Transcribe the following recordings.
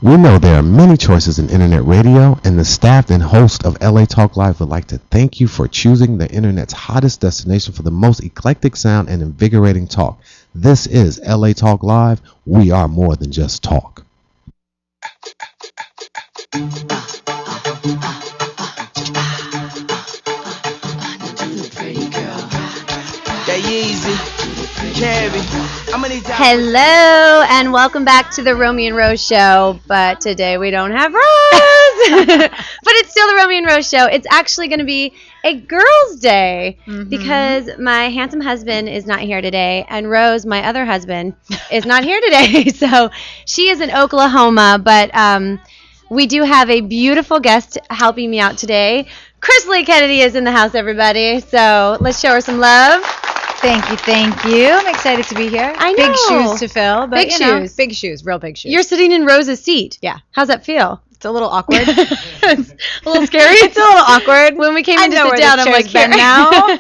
We know there are many choices in internet radio, and the staff and host of LA Talk Live would like to thank you for choosing the internet's hottest destination for the most eclectic sound and invigorating talk. This is LA Talk Live. We are more than just talk. Hello and welcome back to the Romi and Rose show, but today we don't have Rose. But it's still the Romi and Rose show. It's actually going to be a girls' day because my handsome husband is not here today, and Rose, my other husband, is not here today. So she is in Oklahoma, but we do have a beautiful guest helping me out today. Chrisley Kennedy is in the house, everybody. So let's show her some love. Thank you, thank you. I'm excited to be here. I know. Big shoes to fill, but big shoes. Big shoes, real big shoes. You're sitting in Rose's seat. Yeah. How's that feel? It's a little awkward. It's a little scary. It's a little awkward. When we came in to sit down, I'm like, here now.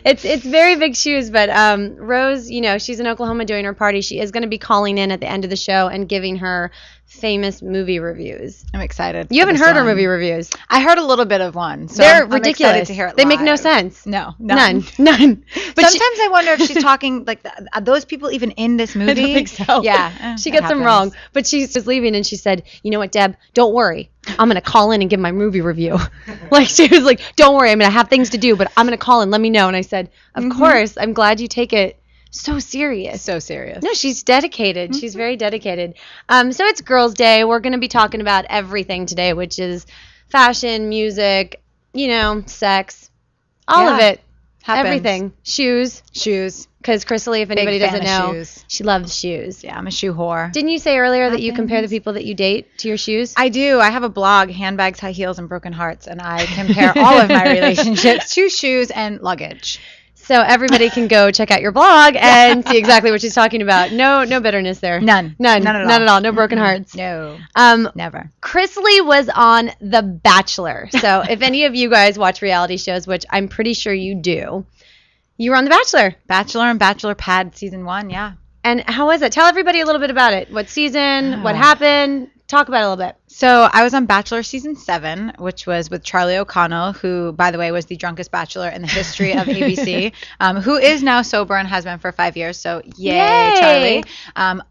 It's very big shoes, but Rose, you know, she's in Oklahoma doing her party. She is going to be calling in at the end of the show and giving her famous movie reviews. I'm excited. You haven't heard her movie reviews. I heard a little bit of one. So They're I'm ridiculous. Excited to hear it they live. make no sense. No, none. But sometimes I wonder if she's talking like are those people even in this movie? I don't think so. Yeah, she gets them wrong. But she's just leaving, and she said, "You know what, Deb? Don't worry. I'm gonna call in and give my movie review." Like she was like, "Don't worry. I'm gonna have things to do, but I'm gonna call and let me know." And I said, "Of course. I'm glad you take it so serious." So serious. No, she's dedicated. She's very dedicated. So it's Girls' Day. We're going to be talking about everything today, which is fashion, music, you know, sex, all of it. Happens. Everything. Shoes. Because Chrisley, if anybody doesn't know, shoes. she loves shoes. Yeah, I'm a shoe whore. Didn't you say earlier that you compare the people that you date to your shoes? I do. I have a blog, Handbags, High Heels, and Broken Hearts, and I compare all of my relationships to shoes and luggage. So everybody can go check out your blog and see exactly what she's talking about. No bitterness there. None at all. No broken hearts. No. Never. Chrisley was on The Bachelor. So if any of you guys watch reality shows, which I'm pretty sure you do, you were on The Bachelor. Bachelor and Bachelor Pad season 1, yeah. And how was it? Tell everybody a little bit about it. What season? What happened? Talk about it a little bit. So I was on Bachelor season 7, which was with Charlie O'Connell, who, by the way, was the drunkest bachelor in the history of ABC, who is now sober and has been for 5 years. So yay. Charlie.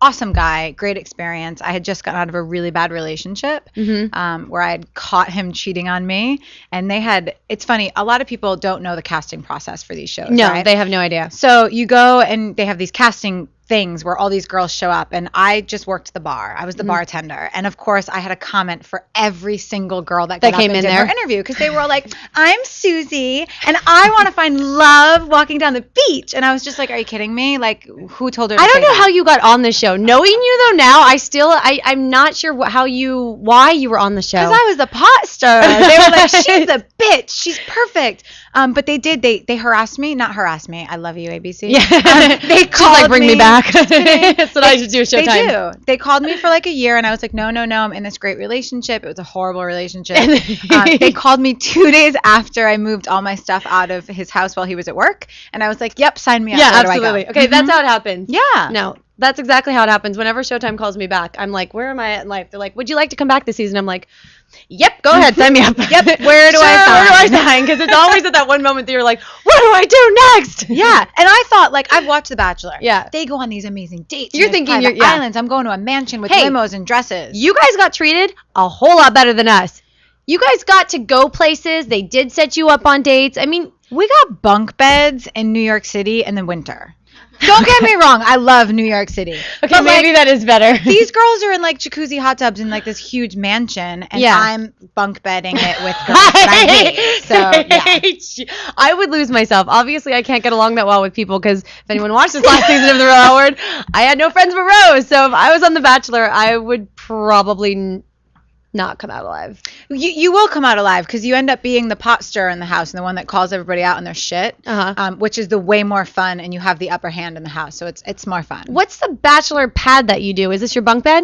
Awesome guy. Great experience. I had just gotten out of a really bad relationship where I had caught him cheating on me. And it's funny, a lot of people don't know the casting process for these shows. No, right? they have no idea. So you go and they have these casting things where all these girls show up, and I just worked the bar. I was the bartender, and of course I had a comment for every single girl that came in their interview, because they were all like, "I'm Susie and I want to find love walking down the beach," and I was just like, "Are you kidding me? Like, who told her?" I don't know how you got on the show. Knowing you though now, I'm not sure why you were on the show. Because I was the pot star. They were like, "She's the bitch. She's perfect." But they harassed me. Not harassed me. I love you, ABC. Yeah. They called bring me back. That's what I should do. Showtime. They do. They called me for like a year, and I was like, no, I'm in this great relationship. It was a horrible relationship. They called me 2 days after I moved all my stuff out of his house while he was at work, and I was like, yep, sign me up. Yeah, absolutely. Okay, that's how it happens. Yeah. No, that's exactly how it happens. Whenever Showtime calls me back, I'm like, where am I at in life? They're like, would you like to come back this season? I'm like, yep, go ahead, sign me up. Yep, where do I sign? Because it's always at that one moment that you're like, what do I do next? Yeah, and I thought, like, I've watched The Bachelor. Yeah. They go on these amazing dates. You're thinking you're islands. I'm going to a mansion with limos and dresses. You guys got treated a whole lot better than us. You guys got to go places. They did set you up on dates. I mean, we got bunk beds in New York City in the winter. Don't get me wrong. I love New York City. Okay, but maybe that is better. These girls are in like jacuzzi hot tubs in like this huge mansion, and I'm bunk bedding it with girls that I hate. So yeah. I would lose myself. Obviously, I can't get along that well with people because if anyone watched this last season of The Real Howard, I had no friends but Rose. So if I was on The Bachelor, I would probably not come out alive. You will come out alive because you end up being the pot stirrer in the house and the one that calls everybody out on their shit, which is the way more fun, and you have the upper hand in the house, so it's more fun. What's the Bachelor pad that you do? Is this your bunk bed?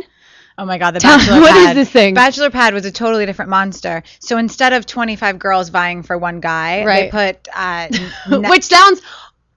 Oh my God, the Bachelor Pad. What is this thing? Bachelor Pad was a totally different monster. So instead of 25 girls vying for one guy, they put... Which sounds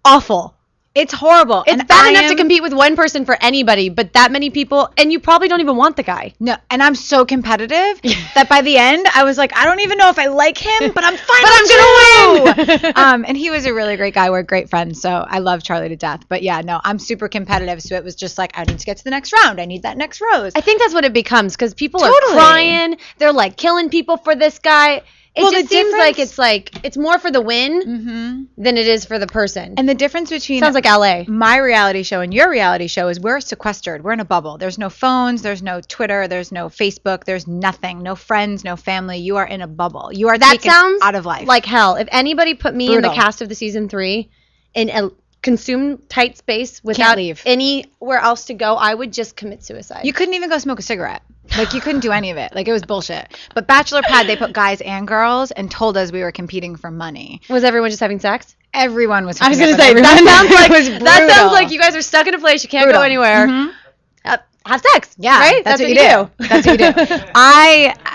awful. It's horrible. It's bad enough to compete with one person for anybody, but that many people, and you probably don't even want the guy. No, and I'm so competitive that by the end, I was like, I don't even know if I like him, but I'm fine. But I'm going to win. And he was a really great guy. We're great friends, so I love Charlie to death. But yeah, no, I'm super competitive, so it was just like, I need to get to the next round. I need that next rose. I think that's what it becomes, because people are crying. They're like killing people for this guy. It just seems like it's more for the win than it is for the person. And the difference between sounds like LA. My reality show and your reality show is we're sequestered. We're in a bubble. There's no phones. There's no Twitter. There's no Facebook. There's nothing. No friends. No family. You are in a bubble. You are taken out of life. Like hell. If anybody put me in the cast of the season 3 in a consumed tight space without anywhere else to go, I would just commit suicide. You couldn't even go smoke a cigarette. Like, you couldn't do any of it. Like, it was bullshit. But Bachelor Pad, they put guys and girls and told us we were competing for money. Was everyone just having sex? Everyone was. I was going to say, that sounds like you guys are stuck in a place. You can't go anywhere. Have sex. Yeah. Right? That's what you do. That's what you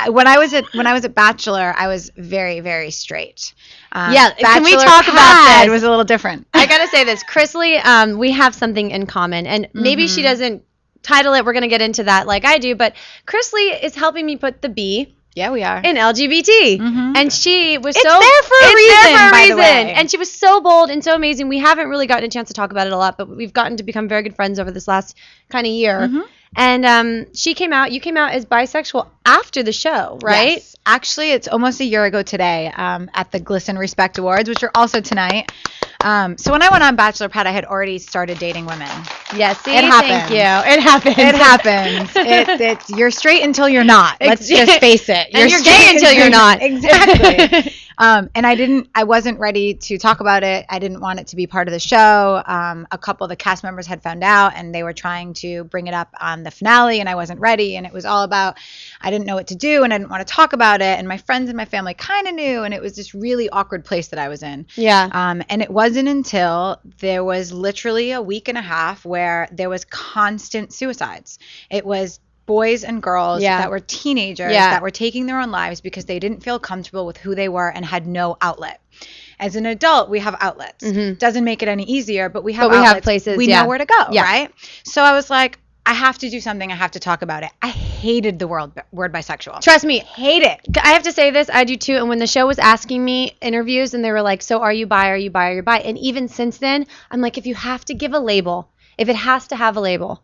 do. When I was at Bachelor, I was very, very straight. Can we talk about that? It was a little different. I got to say this. Chrisley, we have something in common. And maybe she doesn't title it, we're going to get into that like I do, but Chrisley is helping me put the B we are in LGBT. And she was there for a reason, by the way. And she was so bold and so amazing. We haven't really gotten a chance to talk about it a lot, but we've gotten to become very good friends over this last kind of year. And you came out as bisexual after the show, right? Yes. Actually, it's almost a year ago today at the Glisten Respect Awards, which are also tonight. So when I went on Bachelor Pad, I had already started dating women. Yes, it happens. Thank you. It happens. It happens. You're straight until you're not. Let's just face it. You're gay until you're not. Exactly. And I wasn't ready to talk about it. I didn't want it to be part of the show. A couple of the cast members had found out and they were trying to bring it up on the finale and I wasn't ready. And it was all about, I didn't know what to do and I didn't want to talk about it. And my friends and my family kind of knew. And it was this really awkward place that I was in. Yeah. And it wasn't until there was literally a week and a half where there was constant suicides. It was boys and girls that were teenagers that were taking their own lives because they didn't feel comfortable with who they were and had no outlet. As an adult, we have outlets. Doesn't make it any easier, but we have outlets. Have places. We know where to go, right? So I was like, I have to do something. I have to talk about it. I hated the word bisexual. Trust me. Hate it. I have to say this. I do too. And when the show was asking me interviews and they were like, so are you bi? Are you bi? Are you bi? And even since then, I'm like, if you have to give a label, if it has to have a label,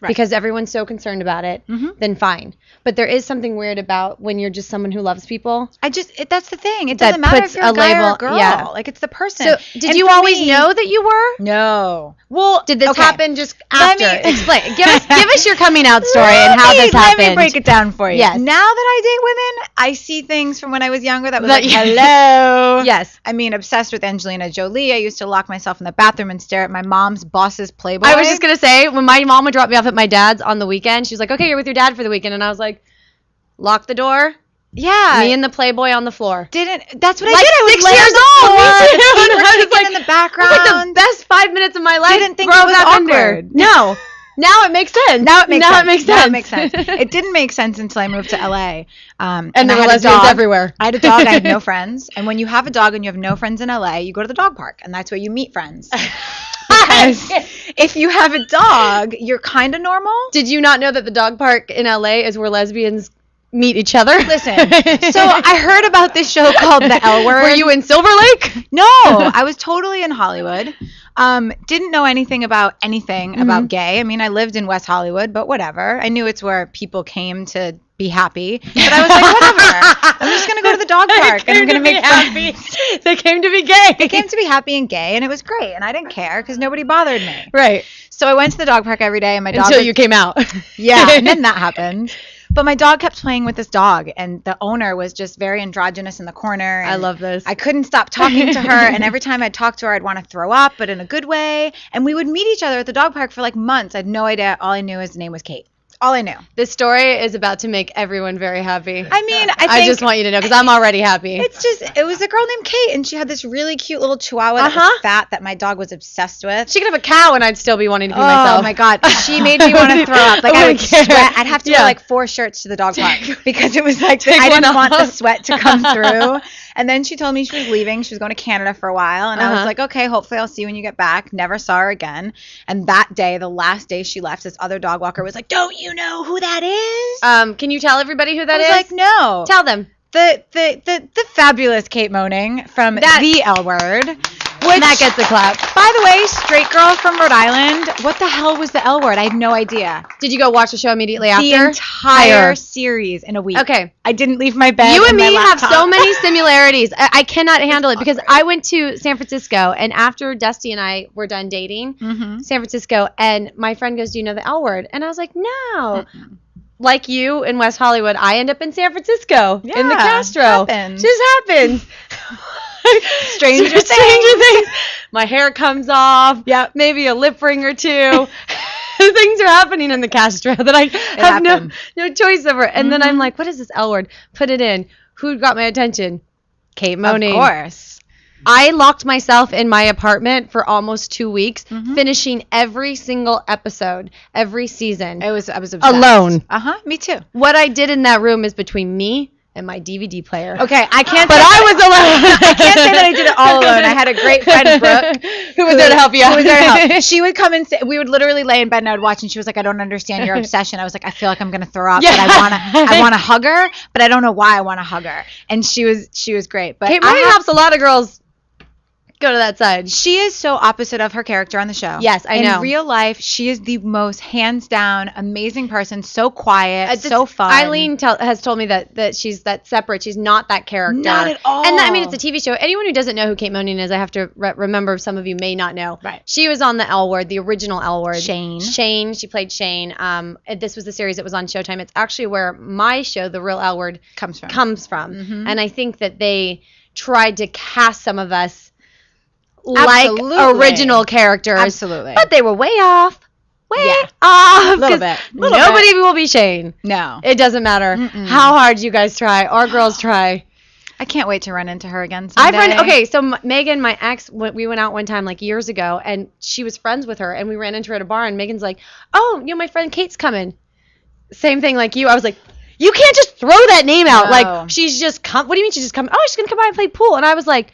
because everyone's so concerned about it, then fine. But there is something weird about when you're just someone who loves people. That's the thing. It doesn't matter if you're a guy or a girl. Yeah. Like, it's the person. So did you always know that you were? No. Well, did this happen just after? Explain. Give us your coming out story and how this happened. Let me break it down for you. Yes. Now that I date women, I see things from when I was younger that was like, hello. Yes. I mean, obsessed with Angelina Jolie. I used to lock myself in the bathroom and stare at my mom's boss's Playboy. I was just going to say, when my mom would drop me off at my dad's on the weekend, she was like, okay, you're with your dad for the weekend. And I was like, lock the door. Yeah. Me and the Playboy on the floor. That's what like I did. I was 6 years old. Me too. I was like in the background. It was like the best 5 minutes of my life. Didn't think it was awkward. No. Now it makes sense. Now it makes sense. It didn't make sense until I moved to LA. And there were lesbians everywhere. I had a dog. I had no friends. And when you have a dog and you have no friends in LA, you go to the dog park. And that's where you meet friends. Because if you have a dog, you're kind of normal. Did you not know that the dog park in LA is where lesbians meet each other? Listen, so I heard about this show called The L Word. Were you in Silver Lake? No, I was totally in Hollywood. Didn't know anything about gay. I mean, I lived in West Hollywood, but whatever. I knew it's where people came to be happy. But I was like, whatever. I'm just going to go to the dog park and I'm going to make friends. They came to be gay. They came to be happy and gay, and it was great. And I didn't care because nobody bothered me. Right. So I went to the dog park every day, and my dog until you came out. Yeah, and then that happened. But my dog kept playing with this dog, and the owner was just very androgynous in the corner. I love this. I couldn't stop talking to her, and every time I'd talk to her, I'd want to throw up, but in a good way. And we would meet each other at the dog park for like months. I had no idea. All I knew his name was Kate. All I knew. This story is about to make everyone very happy. I mean, I just want you to know because I'm already happy. It was a girl named Kate, and she had this really cute little chihuahua that was fat that my dog was obsessed with. She could have a cow, and I'd still be wanting to be myself. Oh my god, she made me want to throw up. Like I would sweat. I'd have to wear like 4 shirts to the dog park because it was like I didn't want the sweat to come through. And then she told me she was leaving. She was going to Canada for a while. And I was like, okay, hopefully I'll see you when you get back. Never saw her again. And that day, the last day she left, this other dog walker was like, don't you know who that is? Can you tell everybody who that I is? was like, no. Tell them. The fabulous Kate Moaning from The L Word. Which, that gets a clap. By the way, straight girl from Rhode Island. What the hell was The L Word? I had no idea. Did you go watch the show immediately after? The entire series in a week. Okay. I didn't leave my bed. You and me have so many similarities. I cannot handle it because I went to San Francisco, and after Dusty and I were done dating, San Francisco, and my friend goes, do you know The L Word? And I was like, no. Like you in West Hollywood, I end up in San Francisco in the Castro. Happens. Just happens. Stranger things. My hair comes off. Yep. Maybe a lip ring or two. Things are happening in the Castro that I have no choice over. And then I'm like, what is this L Word? Put it in. Who got my attention? Kate Moaning. Of course. I locked myself in my apartment for almost 2 weeks, finishing every single episode, every season. I was obsessed. Alone. Me too. What I did in that room is between me and my DVD player. Okay, I can't. But I was alone. I can't say that I did it all alone. I had a great friend, Brooke, who was there to help you out. Who was there to help. She would come and sit. We would literally lay in bed and I would watch, and she was like, "I don't understand your obsession." I was like, "I feel like I'm gonna throw up, but I wanna hug her, but I don't know why I want to hug her." And she was great. But Kate Moaning helps a lot of girls go to that side. She is so opposite of her character on the show. Yes, I know. In real life, she is the most hands down amazing person. So quiet, so fun. Eileen has told me that she's that separate. She's not that character. Not at all. And I mean, it's a TV show. Anyone who doesn't know who Kate Moaning is, I have to remember. Some of you may not know. Right. She was on the L Word, the original L Word. Shane. She played Shane. This was the series that was on Showtime. It's actually where my show, the real L Word, comes from. And I think that they tried to cast some of us like original characters. Absolutely. But they were way off. Way off. A little bit. Nobody will be Shane. No. It doesn't matter how hard you guys try or girls try. I can't wait to run into her again someday. Okay, so Megan, my ex, we went out one time like years ago, and she was friends with her, and we ran into her at a bar, and Megan's like, oh, my friend Kate's coming. Same thing like you. I was like, you can't just throw that name out. No. Like, she's just come. What do you mean she's just coming? Oh, she's going to come by and play pool. And I was like,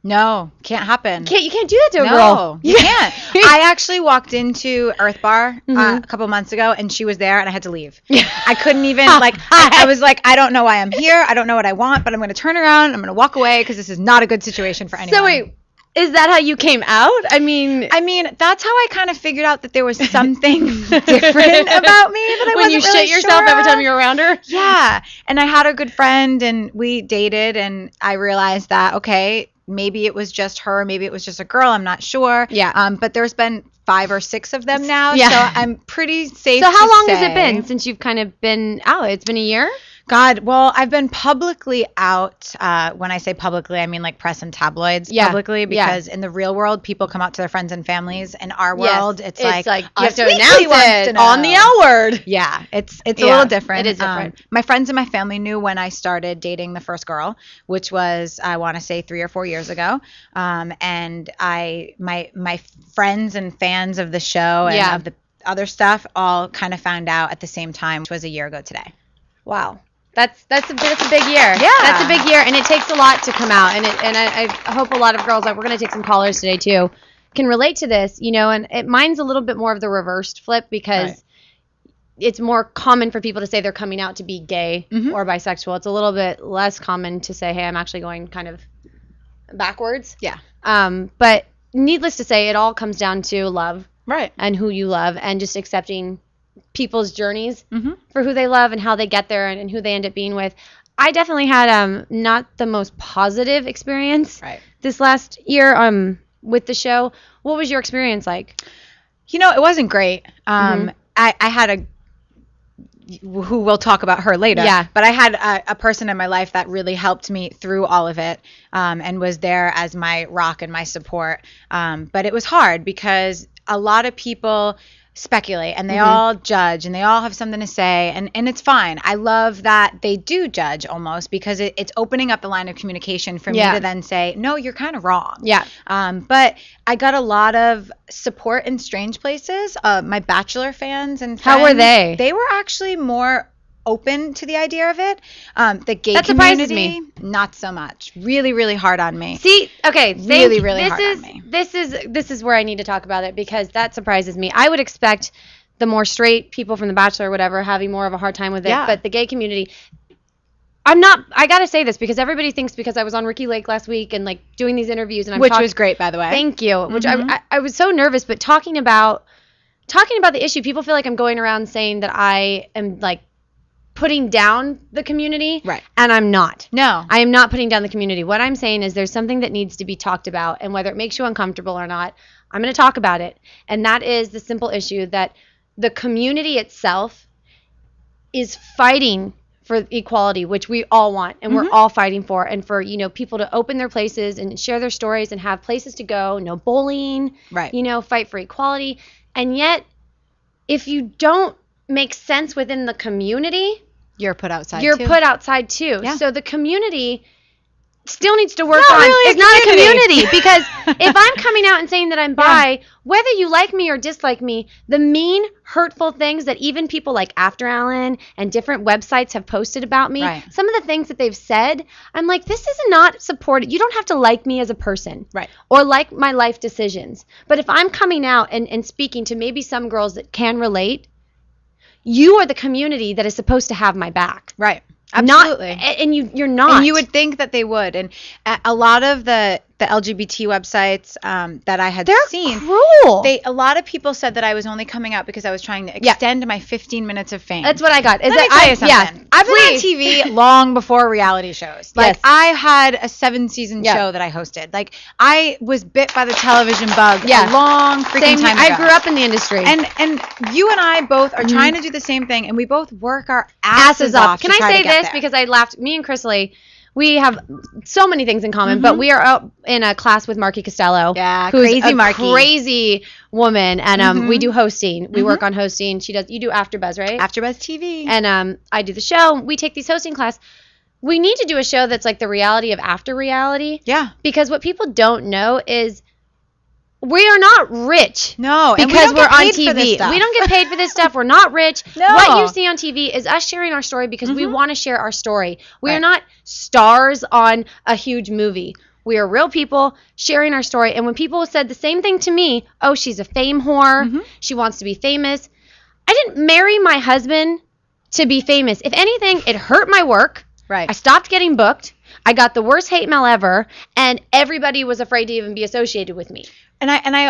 no, can't happen. You can't do that to a girl. No, you can't. I actually walked into Earth Bar a couple months ago, and she was there, and I had to leave. I couldn't even, I was like, I don't know why I'm here. I don't know what I want, but I'm going to turn around. I'm going to walk away because this is not a good situation for anyone. So wait, is that how you came out? I mean, that's how I kind of figured out that there was something different about me that I when you shit yourself every time you're around her? Yeah. And I had a good friend, and we dated, and I realized that, okay, maybe it was just her, maybe it was just a girl, I'm not sure. Yeah. But there's been 5 or 6 of them now, yeah. So I'm pretty safe. So how long has it been since you've kind of been out? It's been a year? God, well, I've been publicly out. When I say publicly, I mean like press and tabloids publicly, because in the real world, people come out to their friends and families. In our world, it's like you have to announce it on the L Word. Yeah, it's a little different. It is different. My friends and my family knew when I started dating the first girl, which was, I want to say 3 or 4 years ago. And my friends and fans of the show and of the other stuff all kind of found out at the same time, which was a year ago today. Wow. That's a big year. Yeah. That's a big year, and it takes a lot to come out. And I hope a lot of girls, we're going to take some callers today too, can relate to this, and mine's a little bit more of the reversed flip because it's more common for people to say they're coming out to be gay or bisexual. It's a little bit less common to say, hey, I'm actually going kind of backwards. Yeah. But needless to say, it all comes down to love. Right. And who you love and just accepting people's journeys for who they love and how they get there and who they end up being with. I definitely had not the most positive experience this last year with the show. What was your experience like? It wasn't great. I had who we'll talk about her later. Yeah. But I had a person in my life that really helped me through all of it and was there as my rock and my support. But it was hard because a lot of people speculate and they all judge and they all have something to say and it's fine. I love that they do judge almost because it's opening up the line of communication for me to then say, no, you're kind of wrong. Yeah. But I got a lot of support in strange places. My Bachelor fans and friends, how were they? They were actually more open to the idea of it. The gay That surprises community, not so much. Really, really hard on me. See, okay, really, really hard on me. This is where I need to talk about it because that surprises me. I would expect the more straight people from The Bachelor or whatever having more of a hard time with it, but the gay community, I gotta say this because everybody thinks because I was on Ricky Lake last week and like doing these interviews and which was great, by the way. Thank you. Which I was so nervous, but talking about the issue, people feel like I'm going around saying that I am like putting down the community. Right. And I'm not. No. I am not putting down the community. What I'm saying is there's something that needs to be talked about, and whether it makes you uncomfortable or not, I'm going to talk about it. And that is the simple issue that the community itself is fighting for equality, which we all want and we're all fighting for, and for, you know, people to open their places and share their stories and have places to go, no bullying, right? You know, fight for equality. And yet, if you don't make sense within the community, you're put outside. Put outside too. Yeah. So the community still needs to work on. It's not a community because if I'm coming out and saying that I'm bi, whether you like me or dislike me, the mean, hurtful things that even people like After Allen and different websites have posted about me, some of the things that they've said, I'm like, this is not supported. You don't have to like me as a person, right? Or like my life decisions. But if I'm coming out and speaking to maybe some girls that can relate, you are the community that is supposed to have my back, right? Absolutely. And you're not. And you would think that they would. And a lot of the LGBT websites that I had seen, cruel. A lot of people said that I was only coming out because I was trying to extend my 15 minutes of fame. That's what I got. Let me tell you something. I've been on TV long before reality shows. Like I had a 7-season show that I hosted. Like I was bit by the television bug a long freaking time ago. I grew up in the industry. And you and I both are trying to do the same thing, and we both work our asses off. Can I say this? Because I laughed. Me and Chris Lee, we have so many things in common, but we are up in a class with Marky Costello. Yeah, who's crazy Marky. Crazy woman. And we do hosting. We work on hosting. You do AfterBuzz, right? AfterBuzz TV. And I do the show. We take these hosting class. We need to do a show that's like the reality of after reality. Yeah. Because what people don't know is we are not rich. No, because we're on TV. We don't get paid for this stuff. We're not rich. No. What you see on TV is us sharing our story because we want to share our story. We are not stars on a huge movie. We are real people sharing our story. And when people said the same thing to me, oh, she's a fame whore. She wants to be famous. I didn't marry my husband to be famous. If anything, it hurt my work. Right. I stopped getting booked. I got the worst hate mail ever, and everybody was afraid to even be associated with me. And I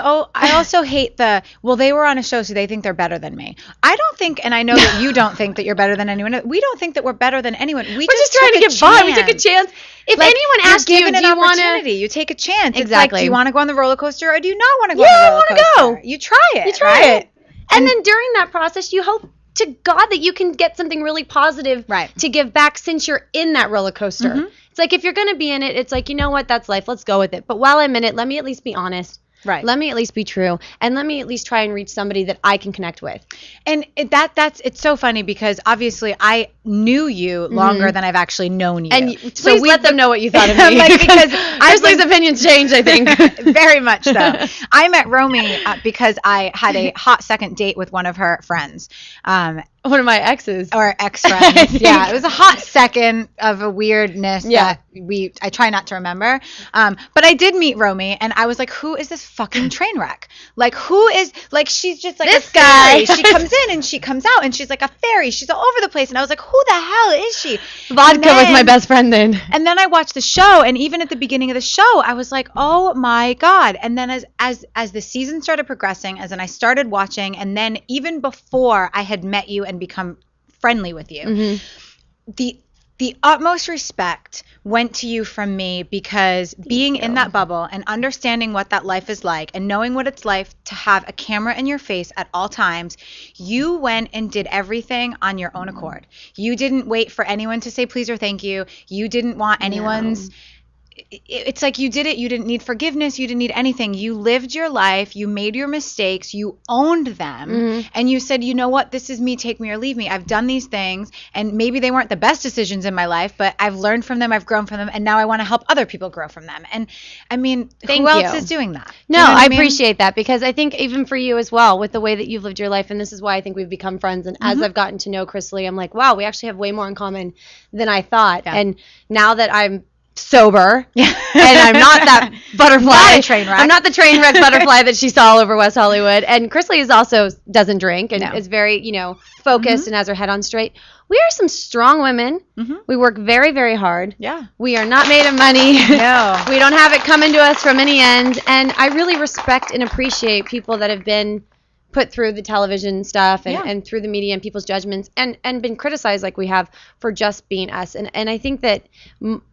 also hate they were on a show, so they think they're better than me. I don't think, and I know that you don't think that you're better than anyone. We don't think that we're better than anyone. We're just trying to get by. We took a chance. If anyone asked you, do you want to? You take a chance. Exactly. It's like, do you want to go on the roller coaster or do you not want to go on the roller coaster? I want to go. You try it. You try it. And then during that process, you hope to God that you can get something really positive to give back since you're in that roller coaster. It's like if you're going to be in it, it's like, you know what, that's life. Let's go with it. But while I'm in it, let me at least be honest. Right. Let me at least be true, and let me at least try and reach somebody that I can connect with. And it's so funny because obviously I knew you longer than I've actually known you. And please let them know what you thought of me. Because Chrisley's opinions changed, I think. Very much so. I met Romi because I had a hot second date with one of her friends. One of my exes. Or ex-friends. Yeah, it was a hot second of a weirdness that I try not to remember. But I did meet Romi, and I was like, who is this fucking train wreck? Like, who is, like, she's just like this a guy. She comes in and she comes out, and she's like a fairy. She's all over the place. And I was like, who the hell is she? Vodka was my best friend then. And then I watched the show, and even at the beginning of the show, I was like, oh my God. And then as the season started progressing, as in I started watching, and then even before I had met you and become friendly with you, the utmost respect went to you from me because being in that bubble and understanding what that life is like and knowing what it's like to have a camera in your face at all times, you went and did everything on your own accord. You didn't wait for anyone to say please or thank you. You didn't want anyone's it's like you did it. You didn't need forgiveness. You didn't need anything. You lived your life. You made your mistakes. You owned them. And you said, you know what? This is me. Take me or leave me. I've done these things. And maybe they weren't the best decisions in my life, but I've learned from them. I've grown from them. And now I want to help other people grow from them. And I mean, who else is doing that? No, you know I appreciate that, because I think even for you as well, with the way that you've lived your life, and this is why I think we've become friends. And as I've gotten to know Chris Lee, I'm like, wow, we actually have way more in common than I thought. Yeah. And now that I'm sober and I'm not that butterfly, not a train wreck. I'm not the train wreck butterfly that she saw all over West Hollywood. And Chris Lee is also doesn't drink and is very, focused and has her head on straight. We are some strong women. We work very, very hard. Yeah. We are not made of money. No. We don't have it coming to us from any end. And I really respect and appreciate people that have been put through the television stuff and through the media and people's judgments and been criticized like we have for just being us. And I think that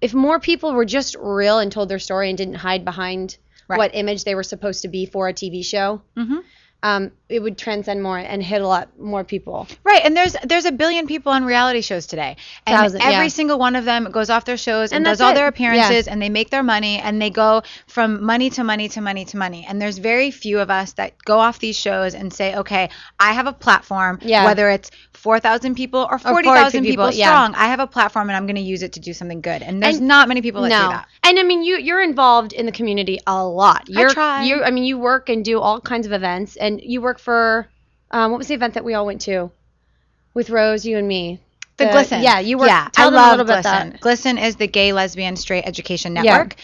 if more people were just real and told their story and didn't hide behind what image they were supposed to be for a TV show, it would transcend more and hit a lot more people. Right, and there's a billion people on reality shows today, and every single one of them goes off their shows and does all their appearances, and they make their money, and they go from money to money to money to money. And there's very few of us that go off these shows and say, okay, I have a platform, whether it's 4,000 people or 40,000 people strong. I have a platform, and I'm going to use it to do something good. And there's not many people that do that. And I mean, you're involved in the community a lot. I try. You work and do all kinds of events, and you work for what was the event that we all went to with Rose, you and me? The GLSEN. Yeah, you work. Yeah, tell them a little bit about that. GLSEN is the Gay, Lesbian, Straight Education Network.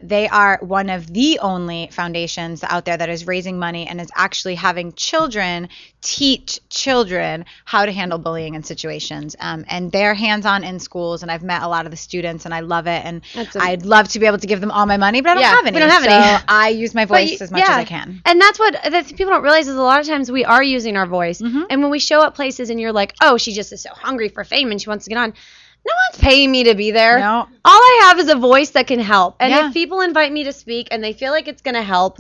They are one of the only foundations out there that is raising money and is actually having children teach children how to handle bullying in situations. And they're hands-on in schools, and I've met a lot of the students, and I love it. And I'd love to be able to give them all my money, but I don't have any. We don't have any. So I use my voice as much as I can. And that's what people don't realize is a lot of times we are using our voice. And when we show up places and you're like, oh, she just is so hungry for fame and she wants to get on. No one's paying me to be there. No. All I have is a voice that can help. And if people invite me to speak and they feel like it's going to help,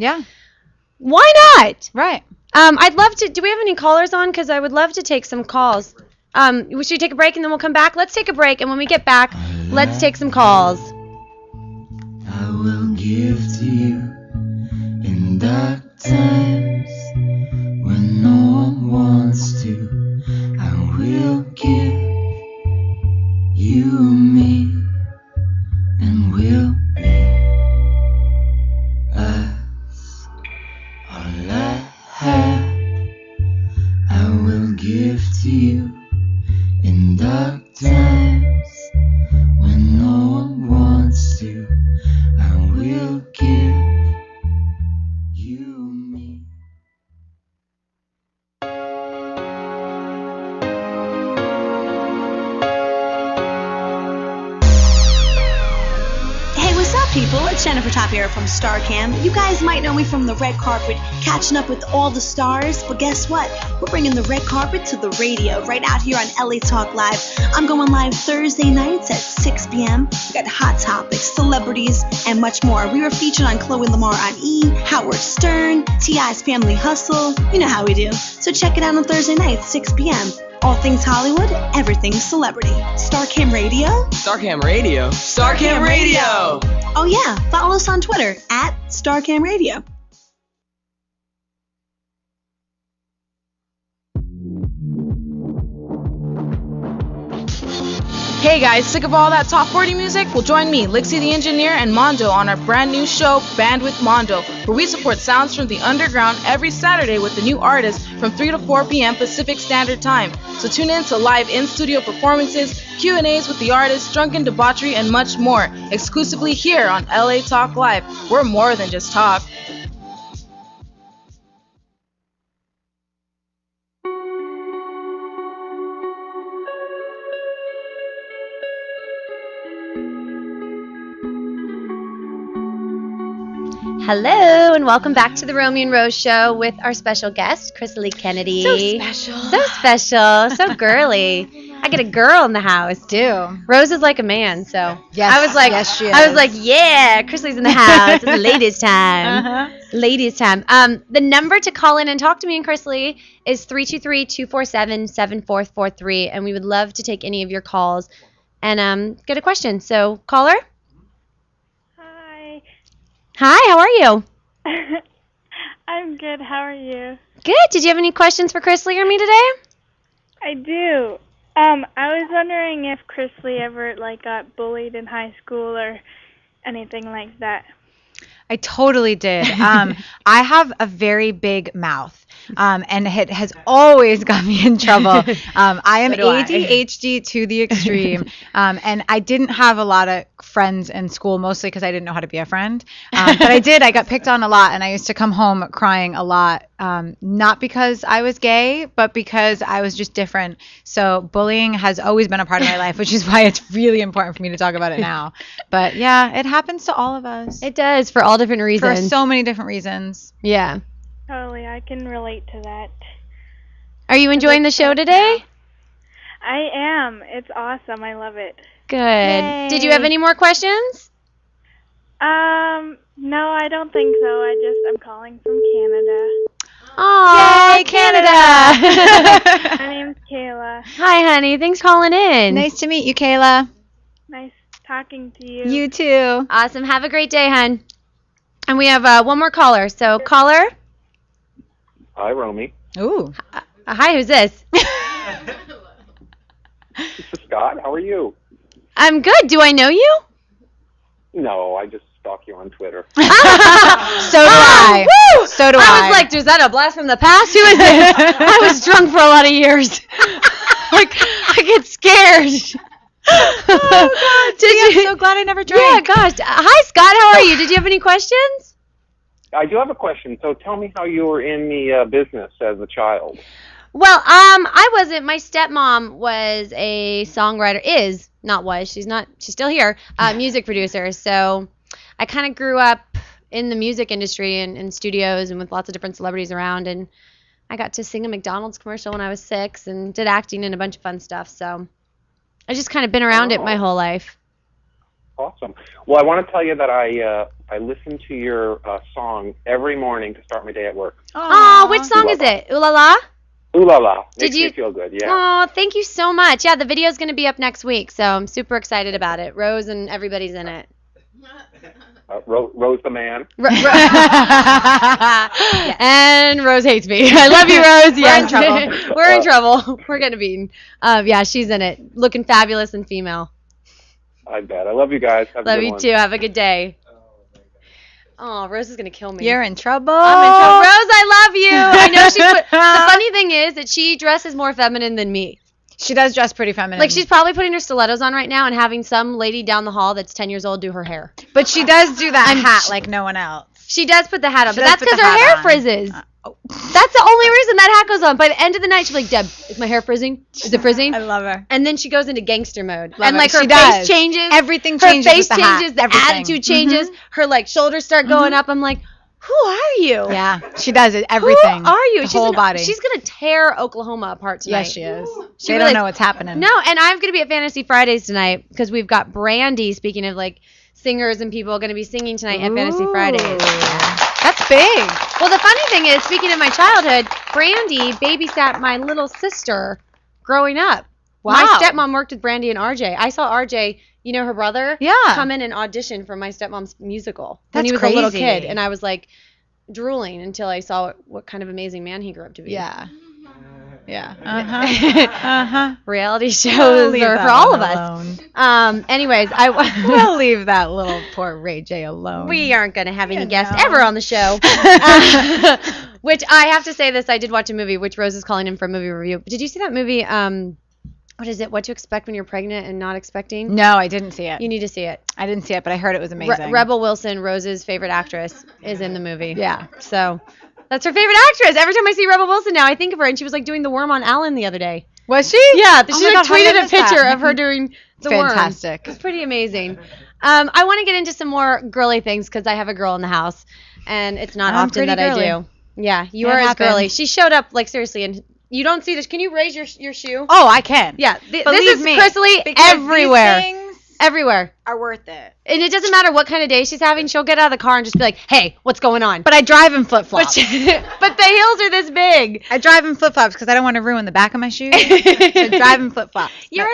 why not? Right. I'd love to. Do we have any callers on? Because I would love to take some calls. Should we take a break and then we'll come back? Let's take a break, and when we get back, let's take some calls. I will give to you in dark times when no one wants to. I will give you me, and we'll be us. All I have, I will give to you in dark times when no one wants to. I will give you me. Hey, what's up, people? It's Jennifer Top here from StarCam. You guys might know me from the red carpet, catching up with all the stars, but guess what? We're bringing the red carpet to the radio right out here on LA Talk Live. I'm going live Thursday nights at 6 p.m. We got hot topics, celebrities, and much more. We were featured on Chloe Lamar on E!, Howard Stern, T.I.'s Family Hustle. You know how we do. So check it out on Thursday nights, 6 p.m. All things Hollywood, everything celebrity. StarCam Radio? StarCam Radio? StarCam Radio! Oh yeah, follow us on Twitter at StarCam Radio. Hey guys, sick of all that top 40 music? Well, join me, Lixie the Engineer, and Mondo on our brand new show, Band with Mondo, where we support sounds from the underground every Saturday with a new artist from 3 to 4 p.m. Pacific Standard Time. So tune in to live in-studio performances, Q&As with the artists, drunken debauchery, and much more, exclusively here on LA Talk Live. We're more than just talk. Hello, and welcome back to the Romi and Rose Show with our special guest, Chris Lee Kennedy. So special. So special. So girly. I get a girl in the house. Do. Rose is like a man, so Yes, I was like, yes, she I was is. like, yeah, Chris Lee's in the house. It's ladies' time. Ladies' time. The number to call in and talk to me and Chris Lee is 323-247-7443, and we would love to take any of your calls and get a question. So, caller? Hi, how are you? I'm good. How are you? Good. Did you have any questions for Chrisley or me today? I do. I was wondering if Chrisley ever got bullied in high school or anything like that. I totally did. I have a very big mouth, and it has always got me in trouble. I am ADHD to the extreme, and I didn't have a lot of friends in school, mostly because I didn't know how to be a friend. But I did. I got picked on a lot, and I used to come home crying a lot, not because I was gay, but because I was just different. So bullying has always been a part of my life, which is why it's really important for me to talk about it now. But yeah, it happens to all of us. It does, for all different reasons. For so many different reasons. Yeah. Totally, I can relate to that. Are you enjoying the show today? I am. It's awesome. I love it. Good. Yay. Did you have any more questions? No, I don't think so. I'm calling from Canada. Oh, Yay, Canada! My name's Kayla. Hi, honey. Thanks for calling in. Nice to meet you, Kayla. Nice talking to you. You too. Awesome. Have a great day, hon. And we have one more caller. So, caller. Hi, Romy. Ooh. Hi, who's this? This is Scott. How are you? I'm good. Do I know you? No, I just stalk you on Twitter. So do I. Woo! So do I was like, is that a blast from the past? Who is this? I was drunk for a lot of years. I get scared. Oh, God. I'm so glad I never drank. Yeah, gosh. Hi, Scott. How are you? Did you have any questions? I do have a question. So tell me how you were in the business as a child. Well, I wasn't. My stepmom was a songwriter. She's still here. Music producer. So I kind of grew up in the music industry and in studios and with lots of different celebrities around. And I got to sing a McDonald's commercial when I was 6 and did acting and a bunch of fun stuff. So I just kind of been around it my whole life. Awesome. Well, I want to tell you that I listen to your song every morning to start my day at work. Oh, which song is it? Ooh La La? Ooh La La. Did Makes you me feel good, yeah. Oh, thank you so much. Yeah, the video's going to be up next week, so I'm super excited about it. Rose and everybody's in it. Rose the man. And Rose hates me. I love you, Rose. We're in trouble. We're in trouble. We're getting beaten. Yeah, she's in it. Looking fabulous and female. I bet. I love you guys. Have a Love good you one. too. Have a good day. Oh, Rose is going to kill me. You're in trouble. I'm in trouble. Rose, I love you. I know the funny thing is that she dresses more feminine than me. She does dress pretty feminine. Like, she's probably putting her stilettos on right now and having some lady down the hall that's 10 years old do her hair. But she does do that hat like no one else. She does put the hat on, She but does that's put because the her hat hair on. frizzes. That's the only reason that hat goes on. By the end of the night, she's like, Deb, is my hair frizzing? Is it frizzing? I love her. And then she goes into gangster mode. Love and her. like her She face does. changes. Everything Her changes face with the hat. changes. The Everything. attitude changes. Her like shoulders start going up. I'm like, who are you? Yeah, she does it. Everything. Who are you? The whole body. She's gonna tear Oklahoma apart tonight. Yes, she is. She They really don't know what's happening. No, and I'm gonna be at Fantasy Fridays tonight because we've got Brandy. Speaking of like singers and people, going to be singing tonight at Fantasy Fridays. That's big. Well, the funny thing is, speaking of my childhood, Brandy babysat my little sister growing up. Wow. My stepmom worked with Brandy and RJ. I saw RJ, you know, her brother, Yeah. come in and audition for my stepmom's musical when That's he was a little crazy. kid. And I was like drooling until I saw what kind of amazing man he grew up to be. Yeah. Yeah. Uh-huh. Reality We'll shows leave are that for all one of us. alone. Anyways, We'll leave that little poor Ray J alone. we aren't going to have any You guests know. ever on the show. Which I have to say this, I did watch a movie, which Rose is calling in for a movie review. Did you see that movie? What is it? What to Expect When You're Pregnant and Not Expecting? No, I didn't see it. You need to see it. I didn't see it, but I heard it was amazing. Rebel Wilson, Rose's favorite actress, is in the movie. Yeah. So that's her favorite actress. Every time I see Rebel Wilson now, I think of her, and she was like doing the worm on Alan the other day. Was she? Yeah, Oh she my like God, how did I tweeted a miss that? picture of her doing the worm. Fantastic. It's pretty amazing. I want to get into some more girly things because I have a girl in the house, and it's not I'm often pretty that I girly. do. Yeah, you It are as happens. girly. She showed up like seriously, and you don't see this. Can you raise your shoe? Oh, I can. Yeah, this Believe is me, Chrisley because everywhere. These things everywhere. are worth it. And it doesn't matter what kind of day she's having. She'll get out of the car and just be like, hey, what's going on? But I drive in flip-flops. But the heels are this big. I drive in flip-flops because I don't want to ruin the back of my shoes. So I drive in flip-flops. You're a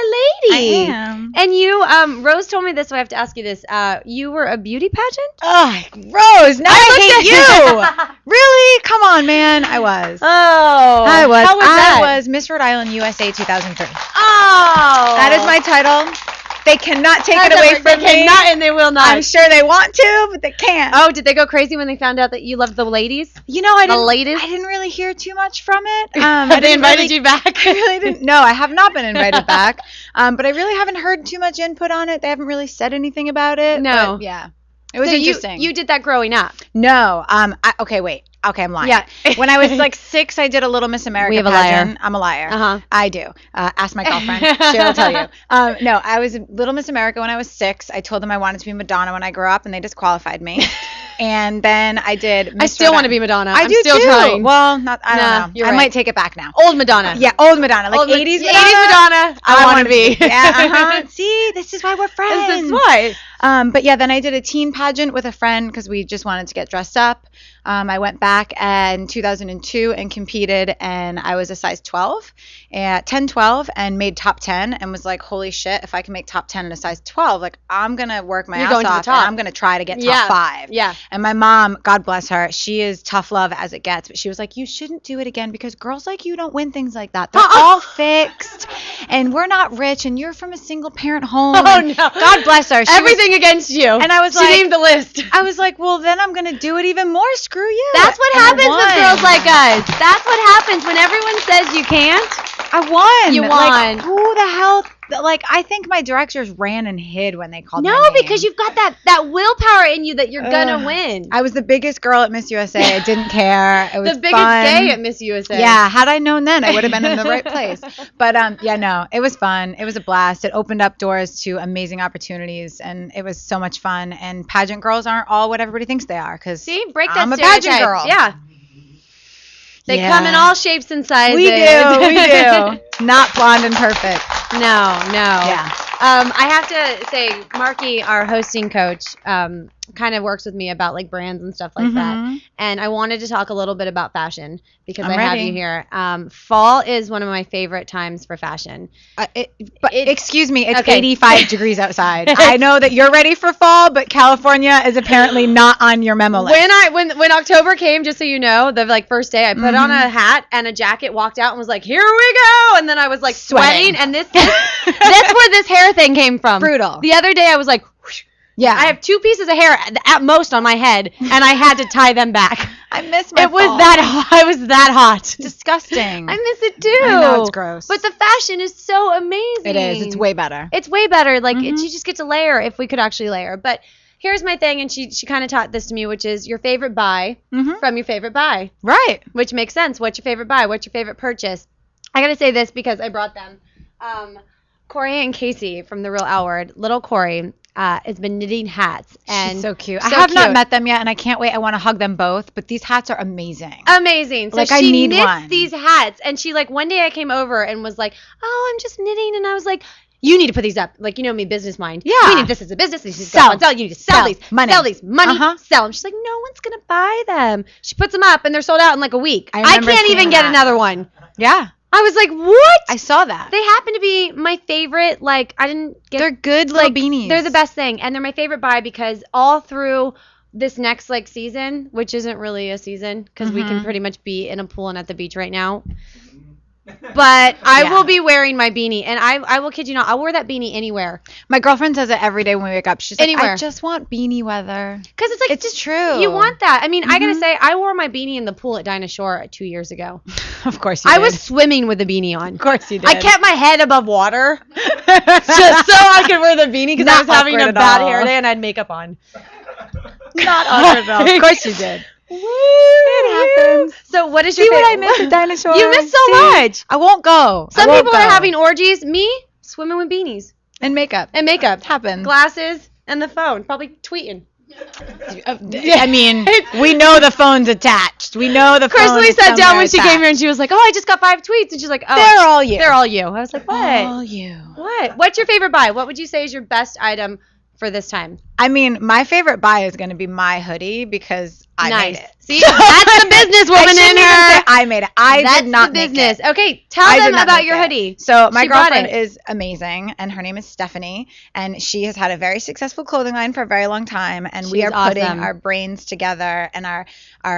lady. I am. And you, Rose told me this, so I have to ask you this. You were a beauty pageant? Oh, Rose, now I hate you. Really? Come on, man. I was. Oh. I was. How was that? I was Miss Rhode Island USA 2003. Oh. That is my title. They cannot take it That's away a- from they me. cannot, and they will not. I'm sure they want to, but they can't. Oh, did they go crazy when they found out that you loved the ladies? You know, I The ladies? didn't really hear too much from it. Have they invited you back? I really didn't. No, I have not been invited back. But I really haven't heard too much input on it. They haven't really said anything about it. No. But yeah. It was So interesting. You did that growing up. No. Okay, wait. Okay, I'm lying. Yeah. When I was like 6, I did a Little Miss America We have a liar. pageant. I'm a liar. Uh-huh. I do. Ask my girlfriend. She'll tell you. No, I was Little Miss America when I was 6. I told them I wanted to be Madonna when I grew up, and they disqualified me. And then I did. I still want to be Madonna. I'm do still too. trying. Well, not. I Nah, don't know. you're I right. might take it back now. Old Madonna. Yeah, old Madonna, like Old 80s Ma- Madonna. 80s Madonna. I want to be. Yeah. Uh-huh. See, this is why we're friends. This is why. But yeah, then I did a teen pageant with a friend because we just wanted to get dressed up. I went back in 2002 and competed, and I was a size 12, 10-12, and made top 10, and was like, holy shit, if I can make top 10 in a size 12, like, I'm going to work my You're ass going to the off, top. and I'm going to try to get top Yeah. 5. Yeah. And my mom, God bless her, she is tough love as it gets, but she was like, you shouldn't do it again because girls like you don't win things like that. They're all fixed, and we're not rich, and you're from a single parent home. Oh, and no. God bless her. She was- Everything against you. And I was she like, named the list. I was like, well, then I'm going to do it even more. Screw you. That's what And I happens with won. girls like us. That's what happens when everyone says you can't. I won. You Like, won. who the hell? Like, I think my directors ran and hid when they called my No, name. because you've got that willpower in you that you're gonna Ugh. win. I was the biggest girl at Miss USA. I didn't care. It was The biggest fun. gay at Miss USA. Yeah, had I known then, I would have been in the right place. But yeah, no, it was fun. It was a blast. It opened up doors to amazing opportunities, and it was so much fun. And pageant girls aren't all what everybody thinks they are. Because See, break that I'm a stereotype. pageant girl. Yeah. They Yeah. come in all shapes and sizes. We do. Not blonde and perfect. No. Yeah. I have to say, Marky, our hosting coach, kind of works with me about like brands and stuff like that. And I wanted to talk a little bit about fashion because I'm I have ready. you here. Fall is one of my favorite times for fashion. Excuse me, it's Okay. 85 degrees outside. I know that you're ready for fall, but California is apparently not on your memo list. When October came, just so you know, the like first day, I put on a hat and a jacket, walked out, and was like, "Here we go!" And then I was like sweating, and that's where this hair thing came from. Brutal. The other day, I was like, whoosh. Yeah. I have 2 pieces of hair at most on my head, and I had to tie them back. I miss my It was fall. that hot. I was that hot. disgusting. I miss it too. I know, it's gross. But the fashion is so amazing. It is. It's way better. It's way better. Like you just get to layer if we could actually layer. But here's my thing, and she kind of taught this to me, which is your favorite buy from your favorite buy, Right. which makes sense. What's your favorite buy? What's your favorite purchase? I gotta say this because I brought them. Corey and Casey from The Real Outward, little Corey, has been knitting hats. And She's so cute. so I have not cute. met them yet, and I can't wait. I want to hug them both, but these hats are amazing. Amazing. So Like, she I need knits one. these hats, and she like one day I came over and was like, "Oh, I'm just knitting," and I was like, "You need to put these up. Like, you know me, business mind. Yeah. We need this as a business. These need to Sell. go on sale. You need to sell, Sell. these. Money. Sell these. Money. Uh-huh. Sell them." She's like, "No one's gonna buy them." She puts them up, and they're sold out in like a week. I I remember can't even seeing get that. another one. Yeah. I was like, "What?" I saw that. They happen to be my favorite. Like, I didn't get. They're good little like beanies. They're the best thing, and they're my favorite buy because all through this next like season, which isn't really a season because we can pretty much be in a pool and at the beach right now. But I will be wearing my beanie, and I will kid you not, I'll wear that beanie anywhere. My girlfriend says it every day when we wake up. She's like, Anywhere. I just want beanie weather. Because it's like, It's just true. You want that. I mean, I gotta say, I wore my beanie in the pool at Dinah Shore 2 years ago. Of course you I did. was swimming with the beanie on. Of course you did. I kept my head above water just so I could wear the beanie because I Not was having a awkward at bad all. hair day and I had makeup on. Not awkward at all. Of course you did. It happens. So what is your See what I favorite? miss at Dinosaur? You miss so See? much. I won't go. Some people are having orgies. Me, swimming with beanies and makeup. and makeup. Happens. Glasses and the phone. Probably tweeting. I mean, we know the phone's attached. We know the phone Chrisley is sat down somewhere when she attached. came here and she was like, "Oh, I just got 5 tweets," and she's like, "Oh, They're all you. They're all you." I was like, "What? All you. What? What's your favorite buy? What would you say is your best item for this time?" I mean, my favorite buy is going to be my hoodie because I made it. See, that's the businesswoman in her. I made it. That's did not the make business. it. Okay, tell I did them not about make your it. hoodie. So my She brought girlfriend it. is amazing, and her name is Stephanie, and she has had a very successful clothing line for a very long time, and we She's are putting awesome. our brains together and our